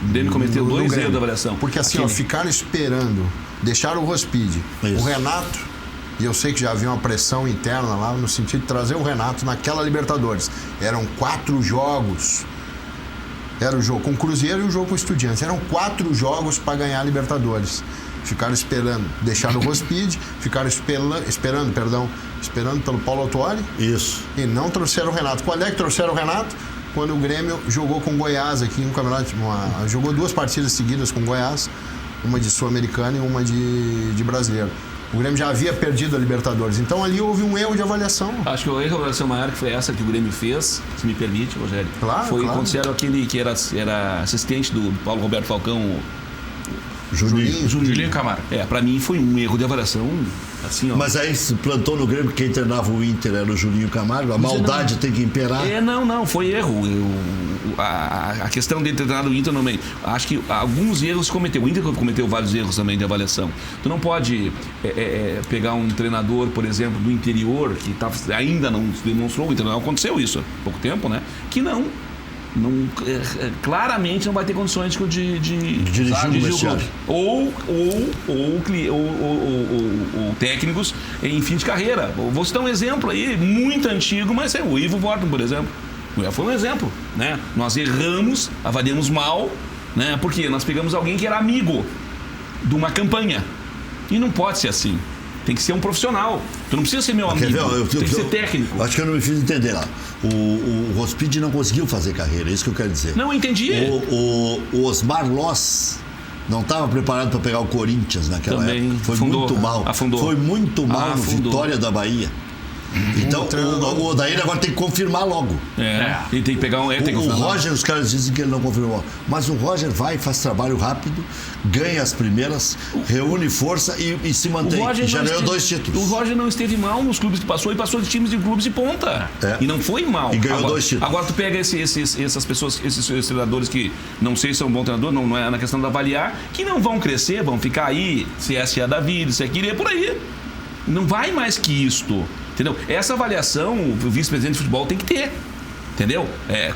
O Grêmio cometeu 2 erros de avaliação. Porque assim, ficaram esperando, deixaram o Rospide, o Renato, e eu sei que já havia uma pressão interna lá no sentido de trazer o Renato naquela Libertadores. Eram 4 jogos. Era o jogo com o Cruzeiro e o jogo com o Estudiantes. Eram 4 jogos para ganhar a Libertadores. Ficaram esperando, deixaram o Rospide, ficaram esperando pelo Paulo Autuori. Isso. E não trouxeram o Renato. Quando é que trouxeram o Renato? Quando o Grêmio jogou com o Goiás aqui no campeonato. Jogou 2 partidas seguidas com o Goiás, uma de Sul-Americana e uma de Brasileiro. O Grêmio já havia perdido a Libertadores. Então ali houve um erro de avaliação. Acho que o erro de avaliação maior que foi essa que o Grêmio fez, se me permite, Rogério. Claro, foi quando era aquele que era assistente do Paulo Roberto Falcão. Julinho Camargo. Pra mim foi um erro de avaliação, assim, ó. Mas aí se plantou no Grêmio que quem treinava o Inter era o Julinho Camargo. A maldade tem que imperar. Não, foi erro. A questão de ter treinado o Inter no meio. Acho que alguns erros cometeu. O Inter cometeu vários erros também de avaliação. Tu não pode pegar um treinador, por exemplo, do interior, que ainda não se demonstrou, o Inter não aconteceu isso há pouco tempo, né? Que claramente não vai ter condições de dirigir o clube. Ou técnicos em fim de carreira. Vou citar um exemplo aí, muito antigo, mas é o Ivo Wortmann, por exemplo. Foi um exemplo, né? Nós erramos, avaliamos mal, né? Porque nós pegamos alguém que era amigo de uma campanha. E não pode ser assim. Tem que ser um profissional. Tu não precisa ser meu amigo. Tem que ser técnico. Acho que eu não me fiz entender lá. O Rospide não conseguiu fazer carreira, é isso que eu quero dizer. Não, entendi. O Osmar Loss não estava preparado para pegar o Corinthians naquela também época. Foi afundou, muito mal. Afundou. Foi muito mal no Afundou. Vitória da Bahia. Então, o Odair agora tem que confirmar logo. Ele tem que pegar um. O Roger, os caras dizem que ele não confirmou. Mas o Roger vai, faz trabalho rápido, ganha as primeiras, reúne força e se mantém. Já ganhou 2 títulos. O Roger não esteve mal nos clubes que passou e passou de times de clubes de ponta. E não foi mal. E ganhou 2 títulos. Agora tu pega essas pessoas, esses treinadores que não sei se são bom treinador, não é na questão de avaliar, que não vão crescer, vão ficar aí, se é David, se é aquilo, é por aí. Não vai mais que isto. Entendeu? Essa avaliação o vice-presidente de futebol tem que ter. Entendeu?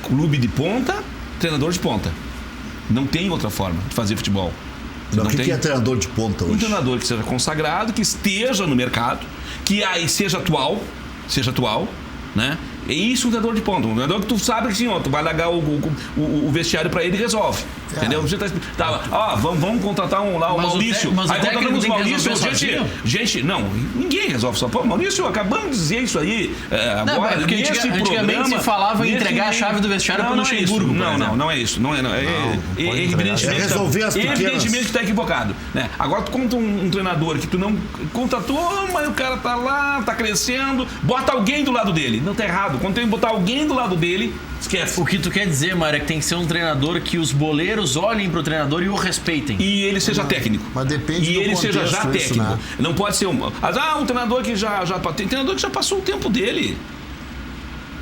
Clube de ponta, treinador de ponta. Não tem outra forma de fazer futebol. O que é treinador de ponta hoje? Um treinador que seja consagrado, que esteja no mercado, que aí seja atual, né? E isso é um treinador de ponta. Um treinador que tu sabe que assim, tu vai largar o vestiário pra ele e resolve. Entendeu? Você vamos contratar o Maurício. Aí contratamos o Maurício. Gente, não, ninguém resolve só. Pô, Maurício, acabamos de dizer isso aí. Agora, porque antigamente se falava em entregar a chave do vestiário pro Luxemburgo. Não é isso. Evidentemente que tá equivocado. Né? Agora tu conta um treinador que tu não contratou, mas o cara tá lá, tá crescendo, bota alguém do lado dele. Não tá errado. Quando tem que botar alguém do lado dele, esquece. O que tu quer dizer, Mário, é que tem que ser um treinador que os boleiros olhem pro treinador e o respeitem. E ele seja técnico. Mas depende do ele seja já técnico. Isso, né? Não pode ser um treinador que tem treinador que já passou o tempo dele.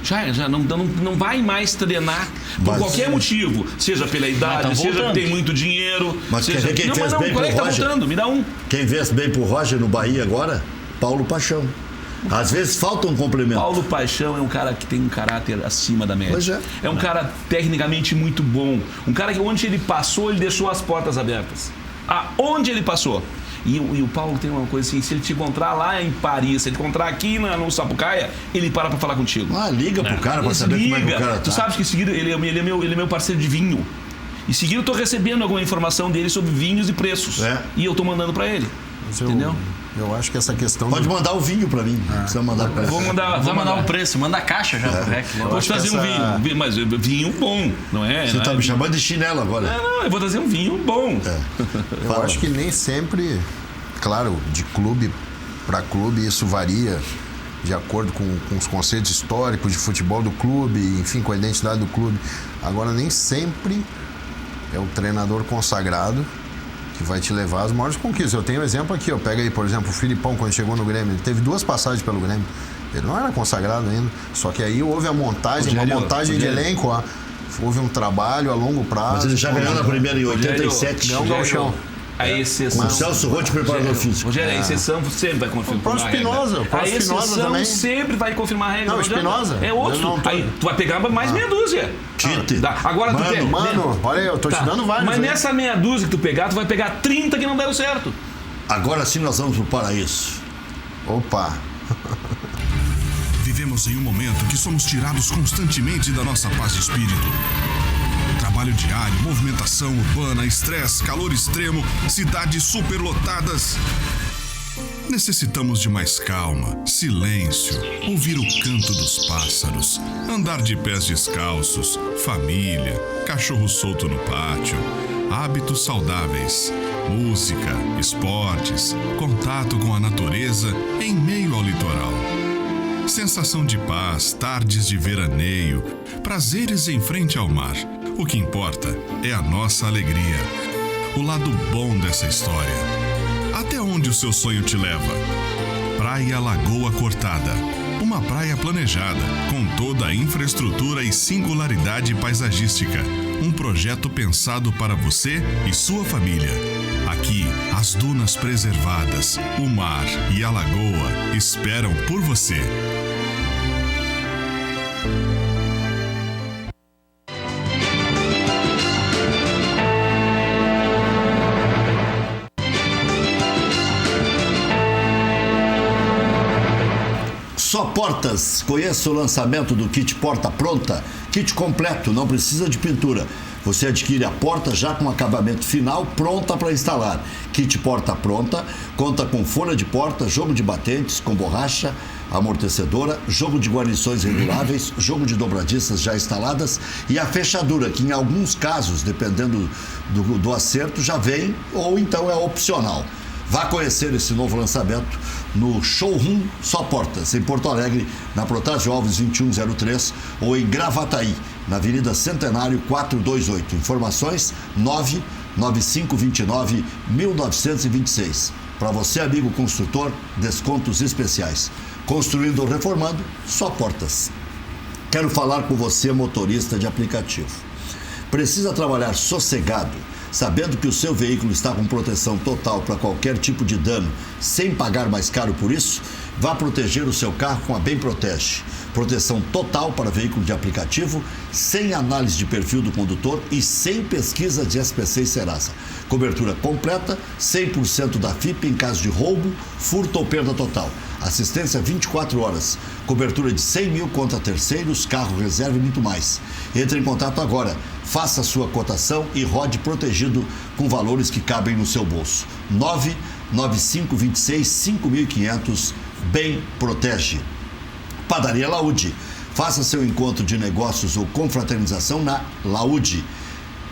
Já não vai mais treinar por qualquer motivo. Seja pela idade, seja que tem muito dinheiro. Mas quem fez bem pro Roger? Me dá um. Quem fez bem pro Roger no Bahia agora? Paulo Paixão. Às vezes falta um complemento. Paulo Paixão é um cara que tem um caráter acima da média. Pois é. É um cara tecnicamente muito bom. Um cara que onde ele passou, ele deixou as portas abertas. Aonde ele passou. E o Paulo tem uma coisa assim, se ele te encontrar lá em Paris, se ele te encontrar aqui no Sapucaia, ele para pra falar contigo. Liga pro cara pra saber como é que o cara tá. Tu sabes que em seguida ele é meu parceiro de vinho. Em seguida eu tô recebendo alguma informação dele sobre vinhos e preços. E eu tô mandando pra ele. Entendeu? Eu acho que essa questão... Pode mandar o vinho pra mim. Precisa mandar pra ele. Vou mandar o preço, manda a caixa já pro REC. Vou trazer um vinho, mas vinho bom, não é? Você tá me chamando de chinelo agora. Não, eu vou trazer um vinho bom. Eu acho que nem sempre, claro, de clube para clube isso varia de acordo com os conceitos históricos de futebol do clube, enfim, com a identidade do clube. Agora, nem sempre é o treinador consagrado que vai te levar às maiores conquistas. Eu tenho um exemplo aqui, pega aí, por exemplo, o Filipão, quando chegou no Grêmio, ele teve 2 passagens pelo Grêmio. Ele não era consagrado ainda, só que aí houve a montagem, de elenco, houve um trabalho a longo prazo. Mas ele já ganhou na primeira em 87. Ganhou um gauchão. A exceção. Com o Celso Roth, preparador físico. Rogério, a exceção sempre vai confirmar. O próprio Espinosa. A exceção sempre vai confirmar a regra. Não, Espinosa. É outro. Aí tu vai pegar mais meia dúzia. Tite. Agora tu pega. Mano, olha aí, eu tô te dando vários. Mas nessa meia dúzia que tu pegar, tu vai pegar 30 que não deram certo. Agora sim nós vamos pro paraíso. Opa. Vivemos em um momento que somos tirados constantemente da nossa paz de espírito. Trabalho diário, movimentação urbana, estresse, calor extremo, cidades superlotadas. Necessitamos de mais calma, silêncio, ouvir o canto dos pássaros, andar de pés descalços, família, cachorro solto no pátio, hábitos saudáveis, música, esportes, contato com a natureza em meio ao litoral. Sensação de paz, tardes de veraneio, prazeres em frente ao mar. O que importa é a nossa alegria. o lado bom dessa história. Até onde o seu sonho te leva? Praia Lagoa Cortada. Uma praia planejada, com toda a infraestrutura e singularidade paisagística. Um projeto pensado para você e sua família. Aqui, as dunas preservadas, o mar e a lagoa esperam por você. Só Portas, conheça o lançamento do kit Porta Pronta, kit completo, não precisa de pintura. Você adquire a porta já com acabamento final, pronta para instalar. Kit Porta Pronta conta com folha de porta, jogo de batentes com borracha, amortecedora, jogo de guarnições reguláveis, jogo de dobradiças já instaladas e a fechadura, que em alguns casos, dependendo do acerto, já vem ou então é opcional. Vá conhecer esse novo lançamento no Showroom Só Portas, em Porto Alegre, na Protásio Alves 2103 ou em Gravataí, na Avenida Centenário 428. Informações 99529-1926. Para você, amigo construtor, descontos especiais. Construindo ou reformando, Só Portas. Quero falar com você, motorista de aplicativo. Precisa trabalhar sossegado, sabendo que o seu veículo está com proteção total para qualquer tipo de dano, sem pagar mais caro por isso? Vá proteger o seu carro com a Bem Protege. Proteção total para veículo de aplicativo, sem análise de perfil do condutor e sem pesquisa de SPC e Serasa. Cobertura completa, 100% da FIP em caso de roubo, furto ou perda total. Assistência 24 horas. Cobertura de 100 mil contra terceiros, carro reserva e muito mais. Entre em contato agora. Faça a sua cotação e rode protegido com valores que cabem no seu bolso. 99526-5500. Bem Protege. Padaria Laude. Faça seu encontro de negócios ou confraternização na Laude.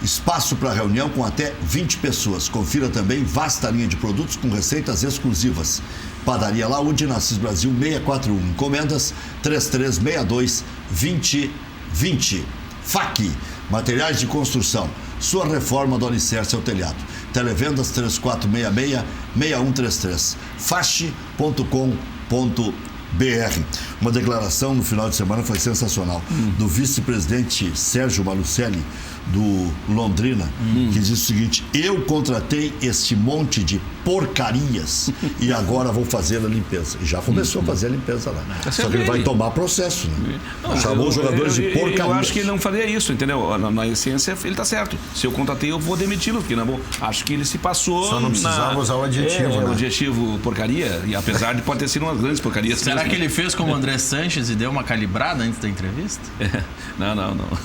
Espaço para reunião com até 20 pessoas. Confira também vasta linha de produtos com receitas exclusivas. Padaria Laude, na Assis Brasil 641. Encomendas 3362-2020. FAC, materiais de construção. Sua reforma do alicerce ao telhado. Televendas 3466-6133. Fache.com.br. Uma declaração no final de semana foi sensacional. Do vice-presidente Sérgio Malucelli, do Londrina, que diz o seguinte: eu contratei este monte de porcarias e agora vou fazer a limpeza. E já começou a fazer a limpeza lá. Só que ele vai tomar processo, né? Chamou os jogadores de porcarias. Eu acho que ele não faria isso, entendeu? Na essência, ele tá certo. Se eu contratei, eu vou demiti-lo, porque não, acho que ele se passou. Só não precisava usar o adjetivo, né? O adjetivo porcaria, e apesar de pode ter sido umas grandes porcarias. Será que ele fez como o André Sanches e deu uma calibrada antes da entrevista? Não.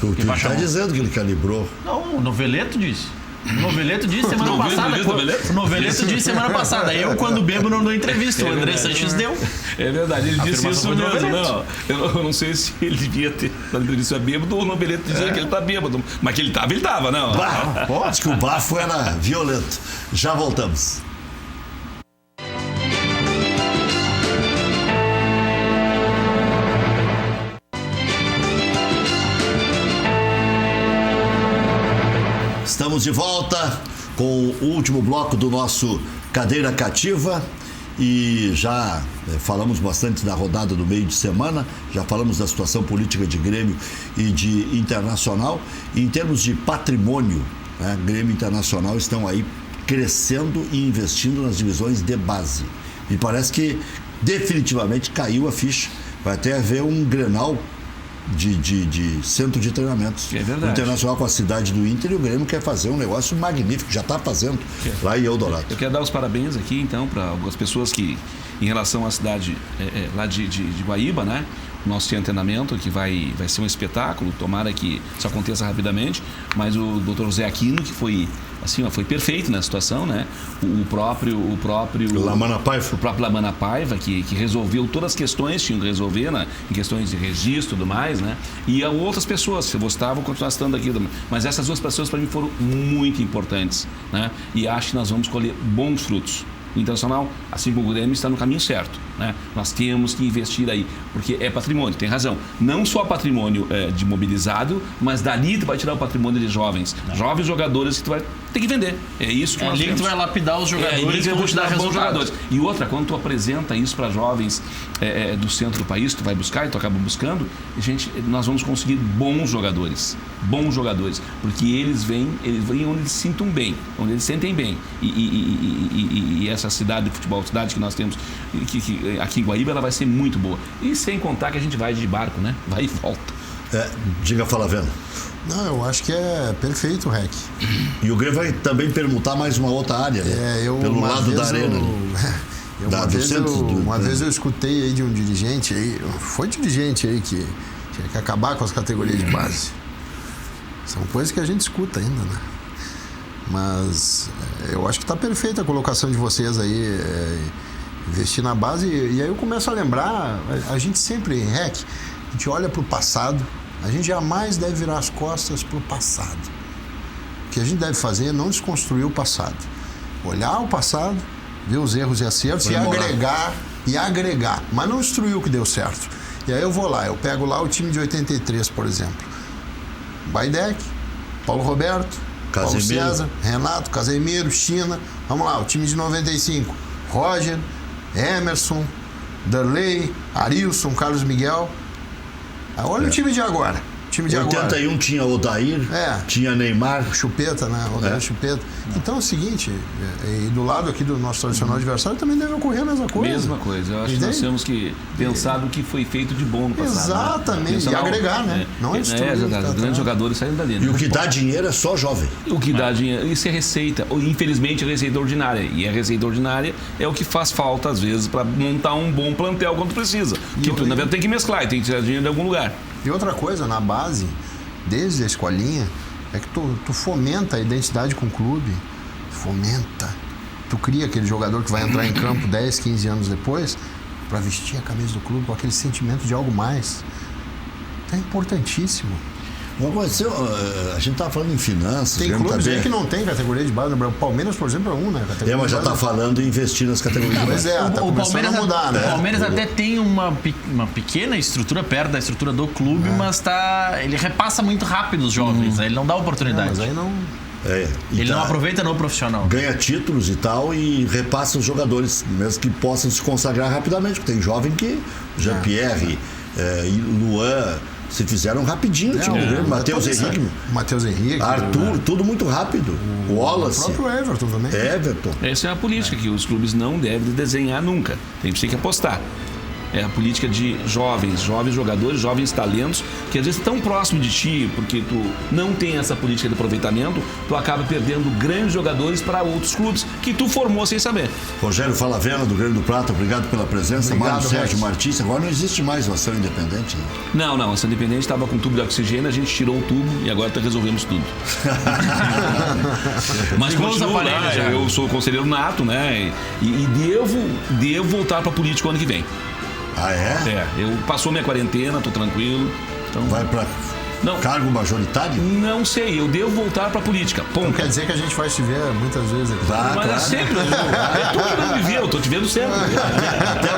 O que ele está dizendo que ele calibrou. Não, o Noveleto disse. O Noveleto disse semana passada. O Noveleto disse semana passada. Eu, quando bebo, não dou entrevista. O André Sanches deu. É verdade, ele disse isso mesmo. Não, eu não sei se ele devia ter dado entrevista bêbado ou o Noveleto dizendo que ele tá bêbado. Mas que ele tava, não. Acho que o bafo era violento. Já voltamos. Estamos de volta com o último bloco do nosso Cadeira Cativa e já falamos bastante da rodada do meio de semana, já falamos da situação política de Grêmio e de Internacional. E em termos de patrimônio, né, Grêmio e Internacional estão aí crescendo e investindo nas divisões de base. E parece que definitivamente caiu a ficha. Vai até haver um Grenal de centro de treinamentos. É verdade. O Internacional com a cidade do Inter, e o Grêmio quer fazer um negócio magnífico, já está fazendo lá em Eldorado. Eu quero dar os parabéns aqui, então, para algumas pessoas que, em relação à cidade lá de Guaíba, né? O nosso treinamento, que vai ser um espetáculo, tomara que isso aconteça rapidamente, mas o Dr. José Aquino, que foi perfeito na situação, né? O próprio Lamana Paiva. O próprio Lamana Paiva, que resolveu todas as questões, tinham que resolver, né? Em questões de registro e tudo mais, né? E outras pessoas, se eu gostava, vou continuar citando aqui, mas essas duas pessoas para mim foram muito importantes, né? E acho que nós vamos colher bons frutos. O Internacional, assim como o Grêmio, está no caminho certo, né? Nós temos que investir aí, porque é patrimônio, tem razão. Não só patrimônio de mobilizado, mas dali tu vai tirar o patrimônio de jovens. Jovens jogadores que tu vai tem que vender. É isso que É nós ali que tu temos. vai lapidar os jogadores e vão te dar bons resultados. jogadores. E outra, quando tu apresenta isso para jovens do centro do país, tu vai buscar e tu acaba buscando, nós vamos conseguir bons jogadores, porque eles vêm onde eles se sintam bem, onde eles sentem bem. E essa cidade de futebol, cidade que nós temos que aqui em Guaíba, ela vai ser muito boa. E sem contar que a gente vai de barco, né? Vai e volta. Diga, Falaviano. Não, eu acho que é perfeito, Rec. E o Grêmio vai também permutar mais uma outra área, né? Pelo lado da arena. Uma vez eu escutei aí de um dirigente aí, foi dirigente aí que tinha que acabar com as categorias de base. São coisas que a gente escuta ainda, né? Mas eu acho que está perfeita a colocação de vocês aí, investir na base. E aí eu começo a lembrar, a gente sempre, Rec, a gente olha para o passado, a gente jamais deve virar as costas para o passado. O que a gente deve fazer é não desconstruir o passado. Olhar o passado, ver os erros e acertos e agregar. Mas não destruir o que deu certo. E aí eu vou lá, eu pego lá o time de 83, por exemplo. Baidec, Paulo Roberto, Paulo César, Renato, Casemiro, China. Vamos lá, o time de 95. Roger, Emerson, Darley, Arilson, Carlos Miguel. Olha o time de agora. Em 81 tinha Odair, tinha Neymar. Chupeta, né? Odair Chupeta. Então é o seguinte, e do lado aqui do nosso tradicional adversário também deve ocorrer a mesma coisa. Mesma coisa. Eu acho que nós temos que pensar no que foi feito de bom no passado. Exatamente. Né? E agregar, né? Não é destruir. Os grandes jogadores saem dali. E o que dá dinheiro é só jovem. O que dá dinheiro, isso é receita. Infelizmente é receita ordinária. E a receita ordinária é o que faz falta, às vezes, para montar um bom plantel quando precisa. Que tu, na verdade, tem que mesclar e tem que tirar dinheiro de algum lugar. E outra coisa, na base, desde a escolinha, é que tu fomenta a identidade com o clube. Fomenta. Tu cria aquele jogador que vai entrar em campo 10, 15 anos depois para vestir a camisa do clube com aquele sentimento de algo mais. Então é importantíssimo. Mas a gente tá falando em finanças. Tem clubes aí que não tem categoria de base. O Palmeiras, por exemplo, é um, né? Mas já tá falando em investir nas categorias de base. Pois é, tá começando a mudar, né? O Palmeiras até tem uma pequena estrutura perto da estrutura do clube, mas ele repassa muito rápido os jovens, né? Ele não dá oportunidade. Mas aí não... Ele não aproveita no profissional. Ganha títulos e tal e repassa os jogadores, mesmo que possam se consagrar rapidamente. Porque tem jovem que, Jean-Pierre, Luan, se fizeram rapidinho. Matheus Henrique, Arthur, tudo muito rápido. O Wallace. O próprio Everton também. Essa é a política que os clubes não devem desenhar nunca. Tem que apostar. É a política de jovens jogadores, jovens talentos, que às vezes estão próximos de ti, porque tu não tem essa política de aproveitamento, tu acaba perdendo grandes jogadores para outros clubes que tu formou sem saber. Rogério Falaviano, do Grêmio do Prata, obrigado pela presença. Obrigado, Sérgio Martins, agora não existe mais o Ação Independente. Né? Não, a Ação Independente estava com tubo de oxigênio, a gente tirou o tubo e agora resolvemos tudo. Mas continua, eu sou conselheiro nato, né? E devo voltar para a política o ano que vem. Ah, é? Eu passou minha quarentena, tô tranquilo. Então... Vai para cargo majoritário? Não sei, eu devo voltar pra política. Ponto. Não quer dizer que a gente vai te ver muitas vezes aqui. Mas é sempre. Tu que não me viu, eu tô te vendo sempre. Até